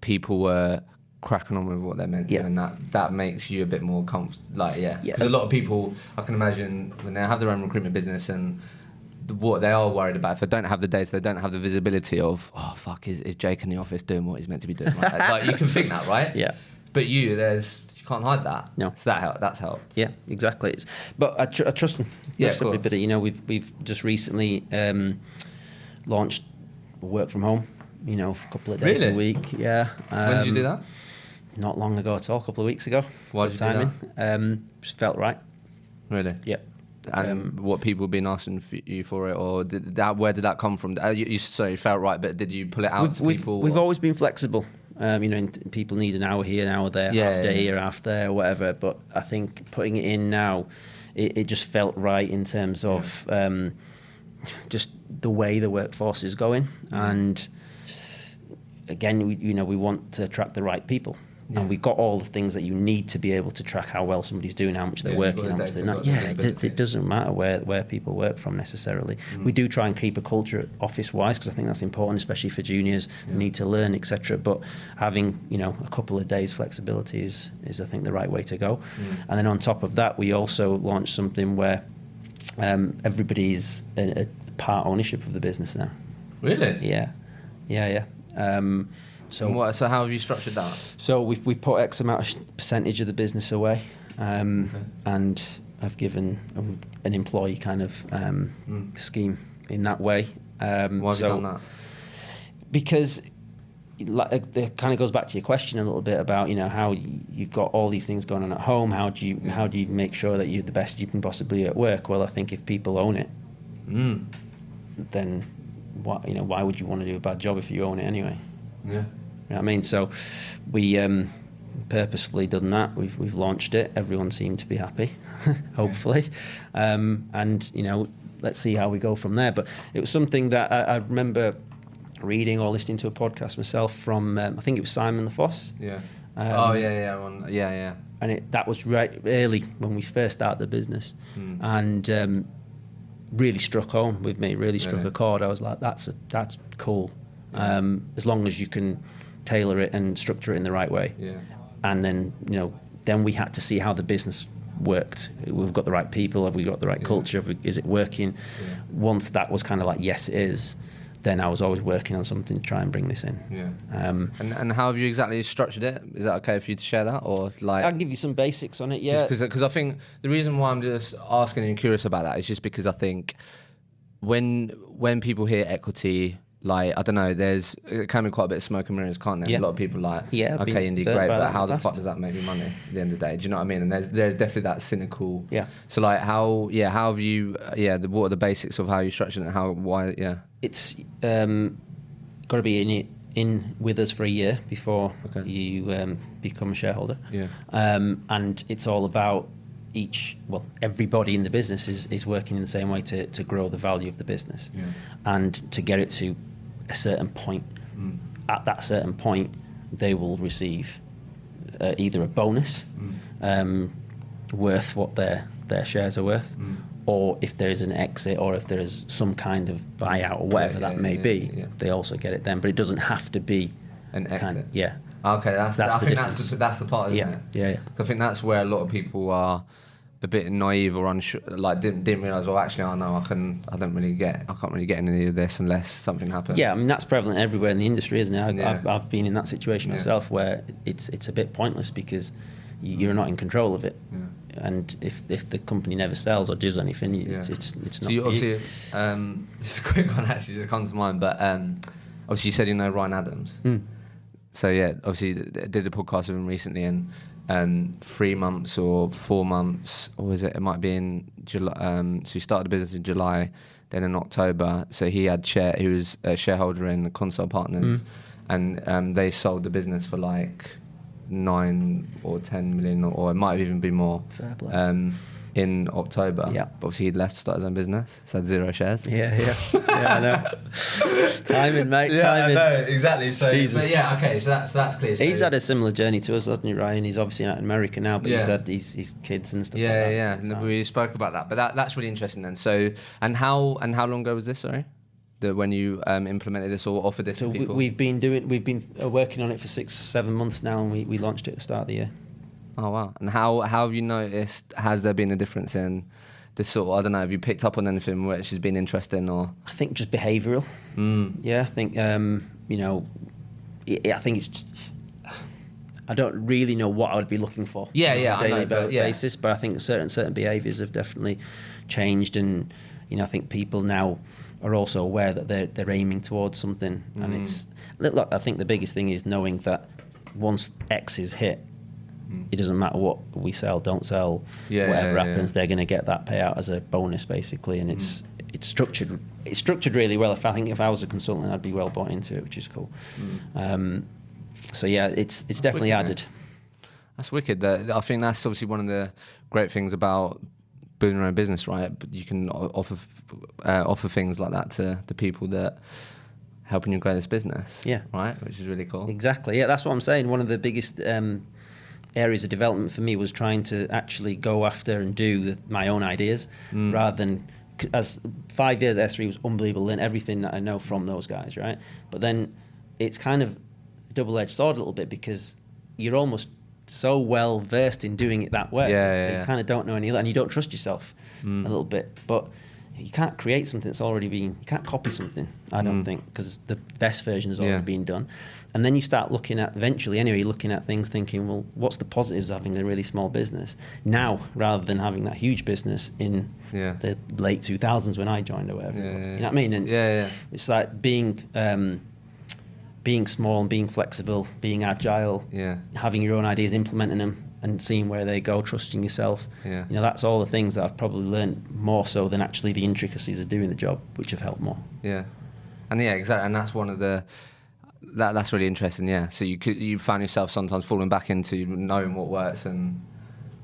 people were cracking on with what they're meant to, and that makes you a bit more comfortable. Because a lot of people, I can imagine, when they have their own recruitment business and what they are worried about, if they don't have the data, they don't have the visibility of, oh fuck, is Jake in the office doing what he's meant to be doing? Right? Like you can think that, right? Yeah. But you can't hide that. No. So that's helped. Yeah, exactly. But I trust them. Trust everybody. We've just recently launched work from home. A couple of days a week. Yeah. When did you do that? Not long ago at all. A couple of weeks ago. Why did you do that? Just felt right. Really? Yeah. And what people have been asking you for it, or where did that come from? You felt right, but did you pull it out to people? We've always been flexible. People need an hour here, an hour there, half day here, half there, whatever. But I think putting it in now, it just felt right in terms of just the way the workforce is going. And again, we want to attract the right people. and we've got all the things that you need to be able to track how well somebody's doing, how much they're working, how much they're not. It doesn't matter where people work from necessarily. We do try and keep a culture office-wise, because I think that's important, especially for juniors who need to learn, etc. But having, a couple of days flexibility is I think the right way to go. And then on top of that, we also launched something where everybody's a part ownership of the business now. Really? Yeah. So how have you structured that? So we put X amount of percentage of the business away, and I've given an employee kind of scheme in that way. Why have you done that? Because it kind of goes back to your question a little bit about how you've got all these things going on at home. How do you make sure that you're the best you can possibly at work? Well, I think if people own it, then why would you want to do a bad job if you own it anyway? Yeah. You know what I mean? So we purposefully done that. We've launched it. Everyone seemed to be happy, hopefully. And let's see how we go from there. But it was something that I remember reading or listening to a podcast myself from I think it was Simon the Foss. Yeah. Yeah. And that was right early when we first started the business, and really struck home with me. Really struck a chord. I was like, that's cool. As long as you can tailor it and structure it in the right way. Yeah. And then then we had to see how the business worked. We've got the right people. Have we got the right culture? Is it working? Yeah. Once that was kind of like, yes, it is. Then I was always working on something to try and bring this in. Yeah. And how have you exactly structured it? Is that okay for you to share that, or like? I'll give you some basics on it. Yeah. Because I think the reason why I'm just asking and curious about that is just because I think when people hear equity, like, I don't know, it can be quite a bit of smoke and mirrors, can't there? Yeah. A lot of people like, okay, Indy, great, but how the fuck does that make me money at the end of the day? Do you know what I mean? And there's definitely that cynical. Yeah. So like, how have you? What are the basics of how you structure it? It's got to be in with us for a year before you become a shareholder. Yeah. And it's all about everybody in the business is working in the same way to grow the value of the business, and to get it to a certain point. At that certain point, they will receive either a bonus worth what their shares are worth, or if there is an exit, or if there is some kind of buyout or whatever that may be, they also get it then. But it doesn't have to be an exit. Okay, that's the part, isn't it? Yeah. I think that's where a lot of people are a bit naive or unsure, like didn't realise. Well, actually, I can't really get any of this unless something happens. Yeah, I mean that's prevalent everywhere in the industry, isn't it? I've been in that situation myself where it's a bit pointless because you're not in control of it, and if the company never sells or does anything, it's not. So you obviously, just a quick one actually just comes to mind, but obviously you said Ryan Adams. So obviously did a podcast with him recently, and 3 months or 4 months, or was it? It might be in July. So he started the business in July, then in October. So he was a shareholder in Console Partners, and they sold the business for like 9 or 10 million, or it might even be more. Fair play. In October. Yeah. But obviously he'd left to start his own business, so had 0 shares. Yeah, I know. Timing, mate. Yeah, timing. I know, exactly. So, but okay, so that's clear. So he's had a similar journey to us, hasn't he, Ryan? He's obviously out in America now, but he's had his kids and stuff like that. Yeah. And we spoke about that, but that's really interesting then. So, and how long ago was this? Sorry, when you implemented this or offered this to people? We've been working on it for 6-7 months now, and we launched it at the start of the year. Oh wow! And how have you noticed? Has there been a difference in this sort of, I don't know, have you picked up on anything which has been interesting, or? I think just behavioural. Yeah, I think I think it's just, I don't really know what I would be looking for. On a daily basis, but I think certain behaviours have definitely changed, and I think people now are also aware that they're aiming towards something, and it's look. I think the biggest thing is knowing that once X is hit, it doesn't matter what we sell, don't sell, whatever happens, they're going to get that payout as a bonus, basically, and it's structured. It's structured really well. If I was a consultant, I'd be well bought into it, which is cool. So it's definitely wicked, added. That's wicked. I think that's obviously one of the great things about building your own business, right? But you can offer things like that to the people that helping you grow this business. Yeah. Right, which is really cool. Exactly. Yeah, that's what I'm saying. One of the biggest areas of development for me was trying to actually go after and do my own ideas rather than, as 5 years at SThree was unbelievable, learn everything that I know from those guys, right? But then it's kind of a double-edged sword a little bit, because you're almost so well versed in doing it that way that you kind of don't know any other, and you don't trust yourself a little bit. But you can't create something that's already been, you can't copy something, I don't think, because the best version has already been done. And then you start looking at, eventually anyway, you're looking at things thinking, well, what's the positives of having a really small business now rather than having that huge business in the late 2000s when I joined or whatever. You know what I mean? And it's like being small and being flexible, being agile, having your own ideas, implementing them, and seeing where they go, trusting yourself. You know, that's all the things that I've probably learned more so than actually the intricacies of doing the job, which have helped more. And exactly, and that's one of the that's really interesting. So you find yourself sometimes falling back into knowing what works, and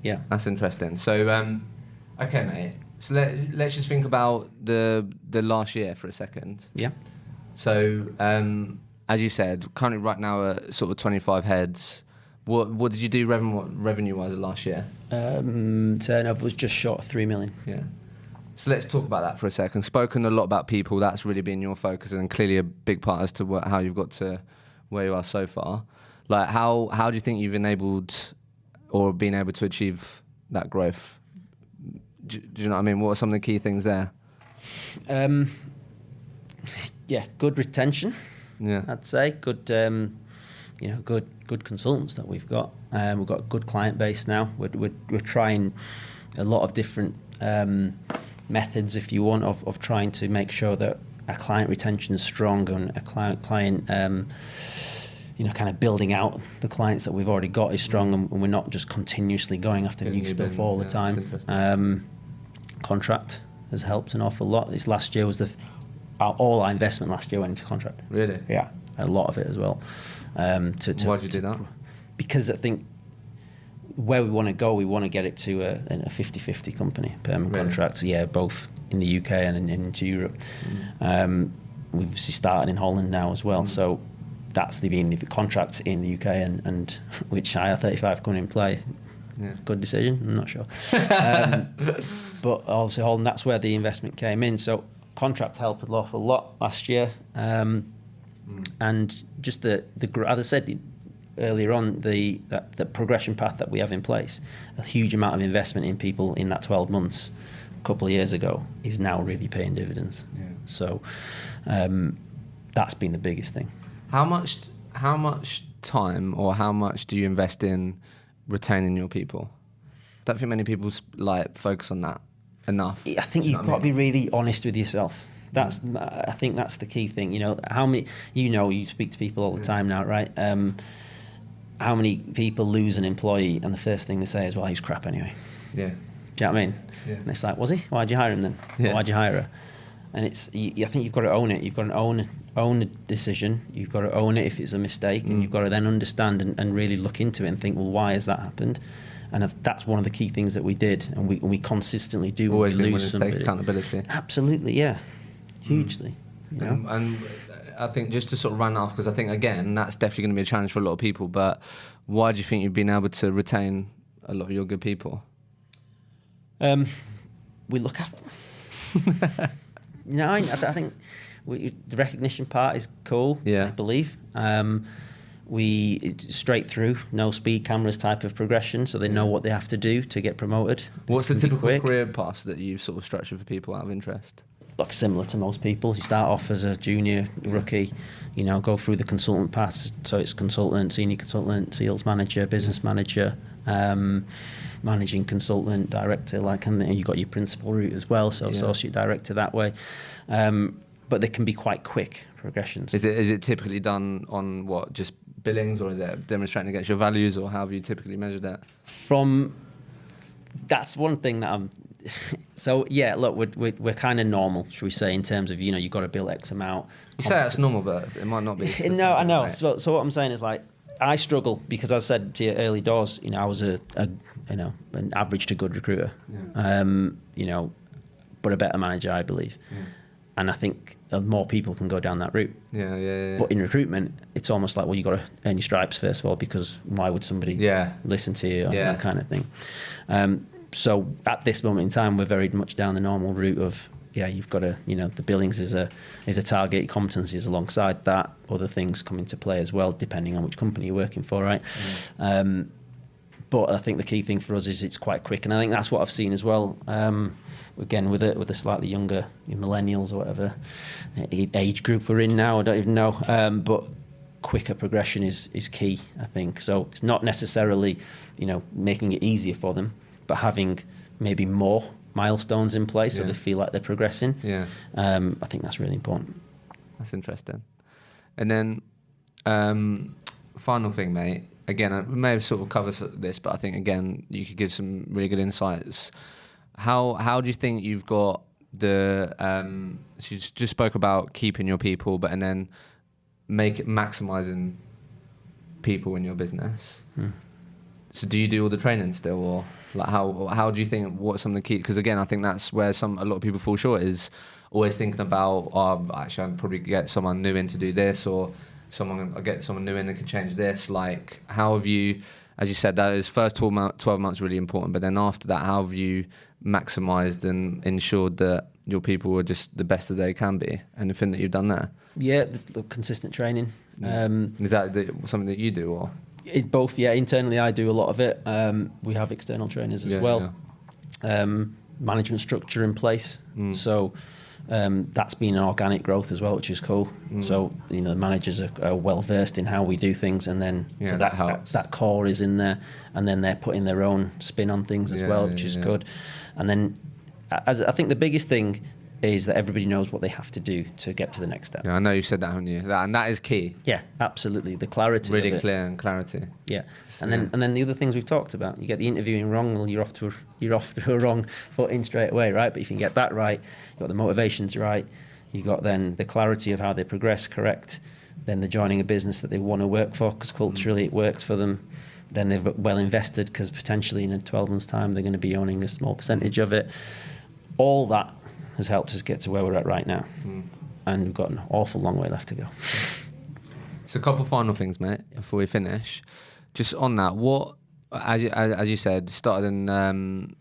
that's interesting. So okay, mate, so let's just think about the last year for a second. So as you said, currently right now at sort of 25 heads. What did you do revenue-wise last year? Turnover was just short of 3 million. So let's talk about that for a second. Spoken a lot about people. That's really been your focus, and clearly a big part as to how you've got to where you are so far. Like, how do you think you've enabled or been able to achieve that growth? Do you know what I mean? What are some of the key things there? Good retention. I'd say good. Good consultants that we've got. We've got a good client base now. We're trying a lot of different methods, if you want, of trying to make sure that our client retention is strong, and a client kind of building out the clients that we've already got is strong, and we're not just continuously going after new stuff all the time. Contract has helped an awful lot. This last year was all our investment last year went into contract. Really? Yeah, a lot of it as well. Why did you do that? Because I think where we want to go, we want to get it to a 50-50 company, permanent contracts, both in the UK and into Europe. We've obviously started in Holland now as well, so that's the contracts in the UK, and which IR35 coming in play. Good decision, I'm not sure. But also Holland, that's where the investment came in. So contract helped an awful lot last year. And just the as I said earlier on, the progression path that we have in place, a huge amount of investment in people in that 12 months a couple of years ago is now really paying dividends. So that's been the biggest thing. How much time or how much do you invest in retaining your people? I don't think many people focus on that enough. I think you've got to be really honest with yourself. I think that's the key thing. You know, how many? You speak to people all the time now, right? How many people lose an employee, and the first thing they say is, "Well, he's crap anyway." Do you know what I mean? And it's like, was he? Why'd you hire him then? Why'd you hire her? And I think you've got to own it. You've got to own the decision. You've got to own it if it's a mistake, and you've got to then understand and really look into it and think, well, why has that happened? And that's one of the key things that we did, and we consistently do when we lose somebody. Take accountability. Absolutely, hugely. And I think just to sort of run off, because I think again that's definitely going to be a challenge for a lot of people. But why do you think you've been able to retain a lot of your good people? We look after them. I think the recognition part is cool. I believe. We straight through, no speed cameras type of progression, so they know what they have to do to get promoted. What's the typical career path that you've sort of structured for people out of interest? Look, similar to most people. You start off as a junior rookie, go through the consultant paths. So it's consultant, senior consultant, sales manager, business manager, managing consultant, director, and you've got your principal route as well, so associate director that way. But they can be quite quick progressions. Is it typically done on what, just billings, or is it demonstrating against your values, or how have you typically measured that? That's one thing that I'm... So look, we're kind of normal, should we say, in terms of you've got to bill X amount. You say that's normal, but it might not be. No, I know. So what I'm saying is, I struggle because, as I said to you early doors, I was an average to good recruiter, but a better manager, I believe. And I think more people can go down that route. Yeah. But in recruitment, it's almost like, well, you got to earn your stripes first of all, because why would somebody listen to you, or that kind of thing. So at this moment in time, we're very much down the normal route of, you've got to, the billings is a target, competencies alongside that, other things come into play as well, depending on which company you're working for, right? But I think the key thing for us is it's quite quick, and I think that's what I've seen as well. Again, with a slightly younger millennials or whatever age group we're in now, I don't even know. But quicker progression is key, I think. So it's not necessarily, making it easier for them, but having maybe more milestones in place so they feel like they're progressing. I think that's really important. That's interesting. And then final thing, mate. Again, we may have sort of covered this, but I think, again, you could give some really good insights. How do you think you've got the... so you just spoke about keeping your people, and then maximising people in your business. So do you do all the training still, or like how do you think, what some of the key... Because, again, I think that's where a lot of people fall short, is always thinking about, actually, I'd probably get someone new in to do this, or... I'll get someone new in that can change this. Like, how have you, as you said, that is first 12 months really important, but then after that, how have you maximised and ensured that your people are just the best that they can be? Anything that you've done there? Yeah, the consistent training. Is that something that you do, or? Both, internally I do a lot of it. We have external trainers as well. Management structure in place. So... that's been an organic growth as well, which is cool. So the managers are well versed in how we do things, and then so that core is in there, and then they're putting their own spin on things as well, which is good. And then, I think the biggest thing is that everybody knows what they have to do to get to the next step. Yeah, I know you said that, haven't you? And that is key. Yeah, absolutely. The clarity. Really clear and clarity. Yeah, and then the other things we've talked about. You get the interviewing wrong, well, you're off to a wrong footing straight away, right? But if you can get that right, you got the motivations right, you got then the clarity of how they progress correct, then they're joining a business that they want to work for because culturally it works for them. Then they're well invested because potentially in 12 months' time they're going to be owning a small percentage of it. All that has helped us get to where we're at right now. And we've got an awful long way left to go. So a couple of final things, mate, before we finish. Just on that, what, as you said, started in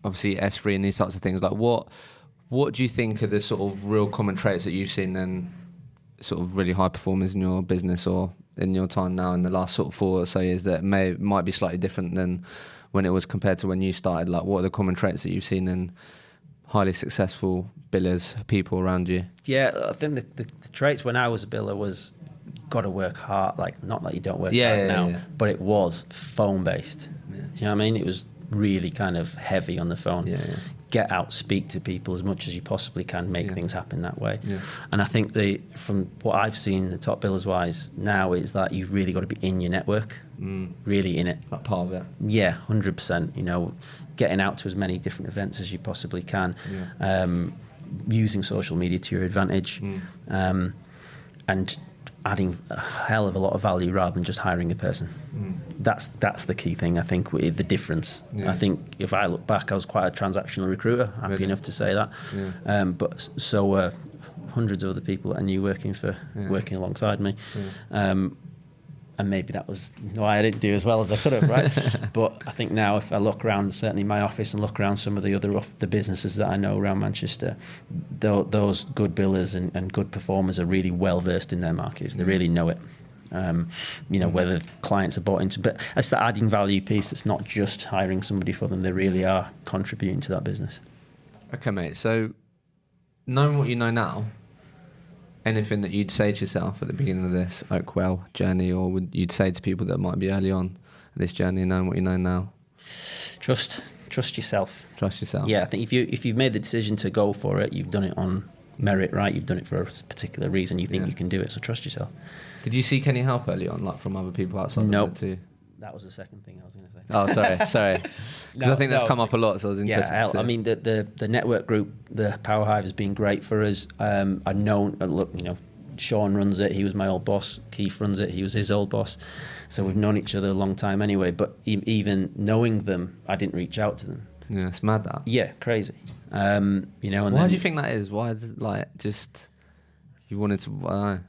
obviously SThree and these sorts of things. Like, what do you think are the sort of real common traits that you've seen in sort of really high performers in your business or in your time now in the last sort of 4 or so years that might be slightly different than when it was compared to when you started? Like, what are the common traits that you've seen in highly successful billers, people around you? Yeah, I think the traits when I was a biller was got to work hard. Like, not that you don't work hard now, but it was phone based. Yeah. You know what I mean? It was really kind of heavy on the phone. Get out, speak to people as much as you possibly can, make things happen that way. And I think from what I've seen, the top billers wise now is that you've really got to be in your network, really in it. That part of it. Yeah, 100%. Getting out to as many different events as you possibly can, using social media to your advantage, and adding a hell of a lot of value rather than just hiring a person. That's the key thing, I think, with the difference. I think if I look back, I was quite a transactional recruiter, happy enough to say that. But so were hundreds of other people that I knew working alongside me. And maybe that was why I didn't do as well as I could have, right? But I think now if I look around, certainly my office, and look around some of the businesses that I know around Manchester, those good billers and good performers are really well versed in their markets. They really know it. Whether clients are bought into, but it's the adding value piece. It's not just hiring somebody for them. They really are contributing to that business. Okay, mate. So knowing what you know now, anything that you'd say to yourself at the beginning of this Oakwell journey, or you'd say to people that might be early on this journey, knowing what you know now? Trust yourself. Trust yourself. Yeah, I think if you've made the decision to go for it, you've done it on merit, right? You've done it for a particular reason. You think you can do it, so trust yourself. Did you seek any help early on, like from other people outside of it too? That was the second thing I was going to say. Oh, sorry. Because I think that's come up a lot, so I was interested. Yeah, I mean, the network group, the Power Hive, has been great for us. I've known, Sean runs it. He was my old boss. Keith runs it. He was his old boss. So we've known each other a long time anyway. But even knowing them, I didn't reach out to them. Yeah, it's mad that. Yeah, crazy. You know, and why then, do you think that is? Why is it like just you wanted to?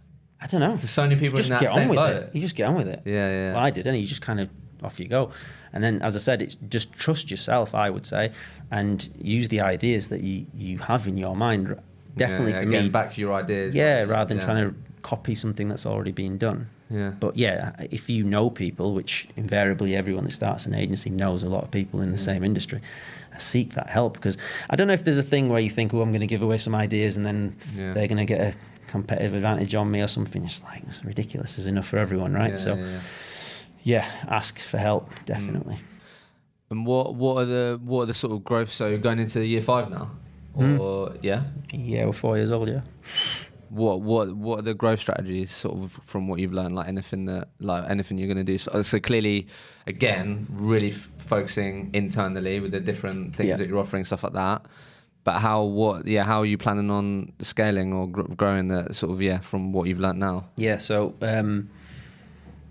I don't know. There's so many people just in that get on same with boat. it. You just get on with it. Yeah. Well, I did, and you just kind of off you go. And then, as I said, it's just trust yourself, I would say, and use the ideas that you have in your mind. Definitely for me, getting back to your ideas. rather than trying to copy something that's already been done. Yeah. But yeah, if you know people, which invariably everyone that starts an agency knows a lot of people in the same industry, seek that help, because I don't know if there's a thing where you think, oh, I'm going to give away some ideas and then they're going to get a competitive advantage on me or something. It's like, it's ridiculous. There's enough for everyone, right? Ask for help, definitely. And what are the sort of growth? So going into year 5 now, or yeah, we're 4 years old. Yeah. What are the growth strategies, sort of, from what you've learned? Like anything you're going to do. So clearly, again, really focusing internally with the different things that you're offering, stuff like that. But how are you planning on scaling or growing that sort of from what you've learned now? Yeah. So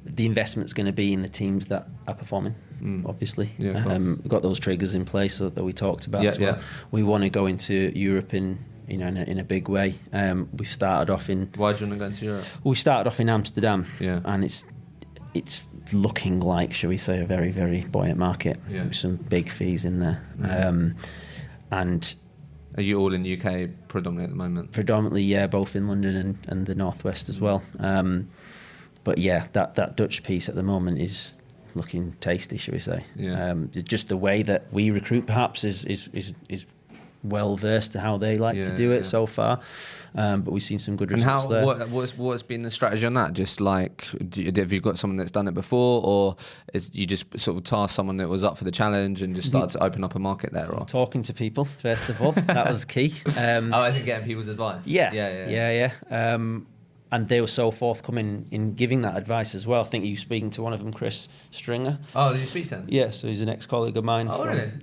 the investment's going to be in the teams that are performing. Obviously, we've got those triggers in place that we talked about as well. We want to go into Europe in a big way. We started off in. Why do you want to go into Europe? We started off in Amsterdam, and it's looking like, shall we say, a very, very buoyant market with some big fees in there. And are you all in the UK predominantly at the moment? Predominantly, both in London and the Northwest as well. But that Dutch piece at the moment is looking tasty, shall we say? Just the way that we recruit, perhaps, is well versed to how they like to do it so far. But we've seen some good results there. What's been the strategy on that? Just like, have you got someone that's done it before, or is you just sort of task someone that was up for the challenge and just start to open up a market there? Or talking to people first of all, that was key. I think getting people's advice. Yeah. And they were so forthcoming in giving that advice as well. I think you were speaking to one of them, Chris Stringer. Oh, did you speak to him? Yeah, so he's an ex-colleague of mine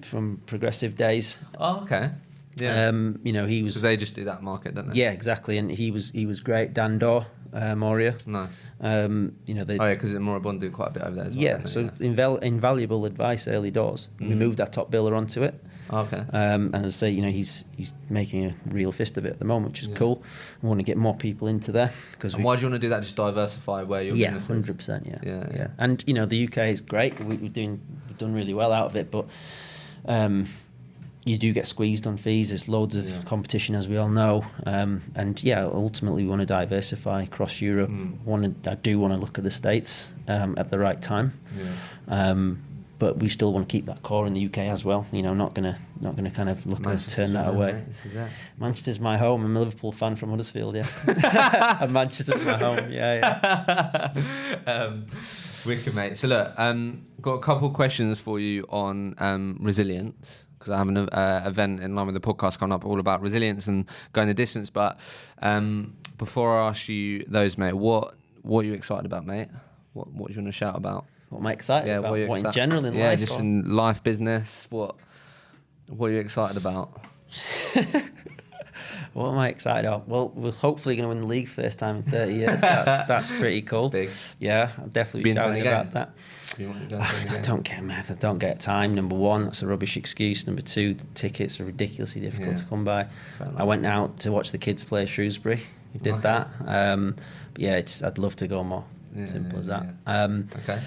from Progressive days. Oh, okay. Yeah. He was. Because they just do that market, don't they? Yeah, exactly. And he was great. Dan Dorr, Moria. Nice. Because Moribund do quite a bit over there as well. Invaluable advice early doors. We moved our top biller onto it. Okay. And as I say, he's making a real fist of it at the moment, which is cool. We want to get more people into there and why do you want to do that? Just diversify where your business is? 100%. Yeah. And the UK is great. We've done really well out of it, but you do get squeezed on fees. There's loads of competition, as we all know. Ultimately we want to diversify across Europe. I do want to look at the States at the right time. But we still want to keep that core in the UK as well. Not gonna kind of look to turn that away. Manchester's my home. I'm a Liverpool fan from Huddersfield. Yeah, and Manchester's my home. Yeah. Wicked, mate. So look, got a couple of questions for you on resilience, because I have an event in line with the podcast coming up all about resilience and going the distance. But before I ask you those, mate, what are you excited about, mate? What do you want to shout about? What am I excited about? What in general in life? Yeah, just in life, business. What are you excited about? What am I excited about? Well, we're hopefully going to win the league first time in 30 years. That's pretty cool. Big. Yeah, I'll definitely be shouting about that. I don't get time. Number one, that's a rubbish excuse. Number two, the tickets are ridiculously difficult to come by. I went out to watch the kids play Shrewsbury. We did that. But I'd love to go more. Simple as that. Okay.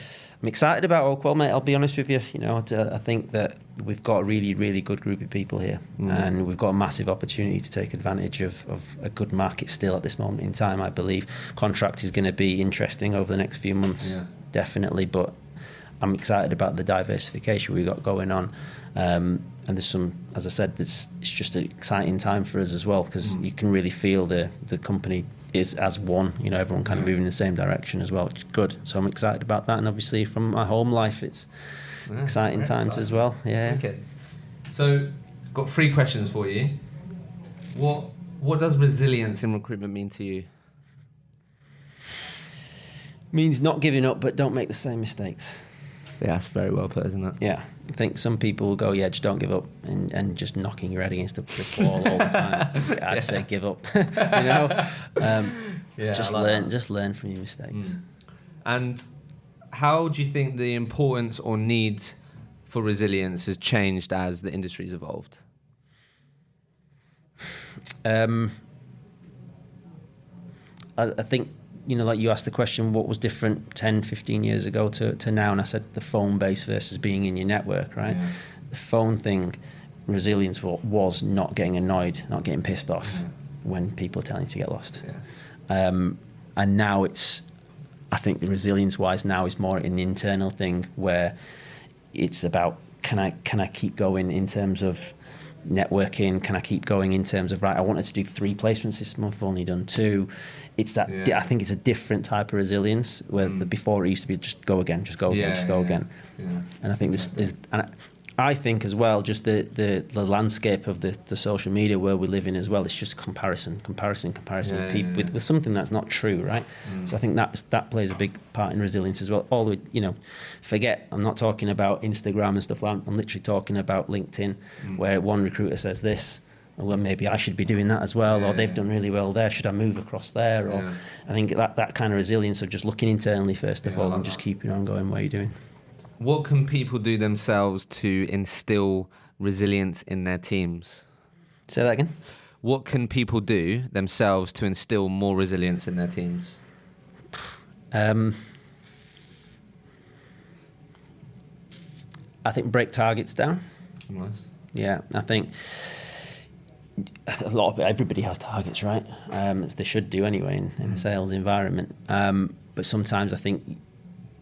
I'm excited about Oakwell, mate. I'll be honest with you. I think that we've got a really, really good group of people here, and we've got a massive opportunity to take advantage of a good market still at this moment in time. I believe contract is going to be interesting over the next few months, definitely. But I'm excited about the diversification we've got going on, and there's some, as I said, it's just an exciting time for us as well, because you can really feel the company is as one, everyone kind of moving in the same direction as well, which is good. So I'm excited about that, and obviously from my home life, it's exciting times as well. Yeah. Okay. So, got 3 questions for you. What does resilience in recruitment mean to you? Means not giving up, but don't make the same mistakes. Yeah, that's very well put, isn't it? Yeah. I think some people will go, just don't give up, and just knocking your head against the brick wall all the time. I'd say give up. Just learn from your mistakes. And how do you think the importance or need for resilience has changed as the industry's evolved? I think, like you asked the question, what was different 10, 15 years ago to now? And I said the phone base versus being in your network, right? Yeah. The phone thing, resilience was not getting annoyed, not getting pissed off when people are telling you to get lost. Yeah. And now I think the resilience-wise now is more an internal thing where it's about, can I keep going in terms of networking? Can I keep going in terms of, right, I wanted to do 3 placements this month, I've only done 2. It's that, I think it's a different type of resilience where before it used to be just go again, just go again, just go again. Yeah. And I think there's and I think as well, just the landscape of the social media where we live in as well, it's just comparison with people with something that's not true, right? So I think that plays a big part in resilience as well. All the forget, I'm not talking about Instagram and stuff like that. I'm literally talking about LinkedIn, where one recruiter says this, well, maybe I should be doing that as well, or they've done really well there, should I move across there? Or I think that kind of resilience of just looking internally first of all and just keeping on going what you're doing. What can people do themselves to instill resilience in their teams? Say that again? What can people do themselves to instill more resilience in their teams? I think break targets down. Nice. Yeah, I think everybody has targets, right? As they should do anyway in a sales environment. But sometimes I think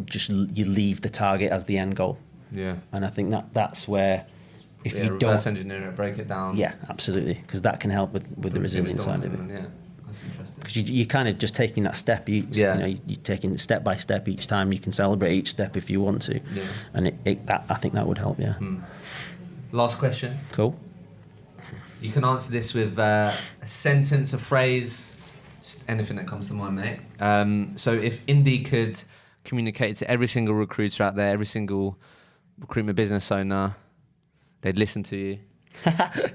just you leave the target as the end goal. Yeah. And I think that's where if you reverse don't engineer it, break it down. Yeah, absolutely, because that can help with the resilience side of it. Yeah, that's interesting. Because you're kind of just taking that step. You're taking it step by step each time. You can celebrate each step if you want to. Yeah. And I think that would help. Yeah. Last question. Cool. You can answer this with a sentence, a phrase, just anything that comes to mind, mate. So if Indi could communicate to every single recruiter out there, every single recruitment business owner, they'd listen to you,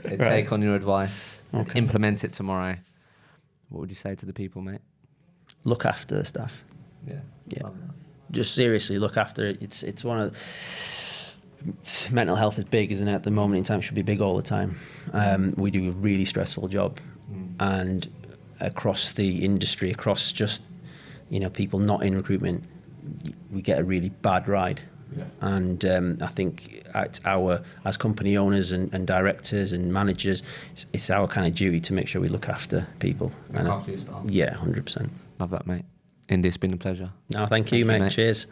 they'd take on your advice, they'd implement it tomorrow, what would you say to the people, mate? Look after the staff. Yeah. Just seriously look after it. It's one of mental health is big, isn't it? At the moment in time, it should be big all the time. We do a really stressful job, and across the industry, across just people not in recruitment, we get a really bad ride. Yeah. And I think it's as company owners and directors and managers, it's our kind of duty to make sure we look after people. Look after your staff. Yeah, 100%. Love that, mate. Indi, it's been a pleasure. No, thank you, mate. Cheers.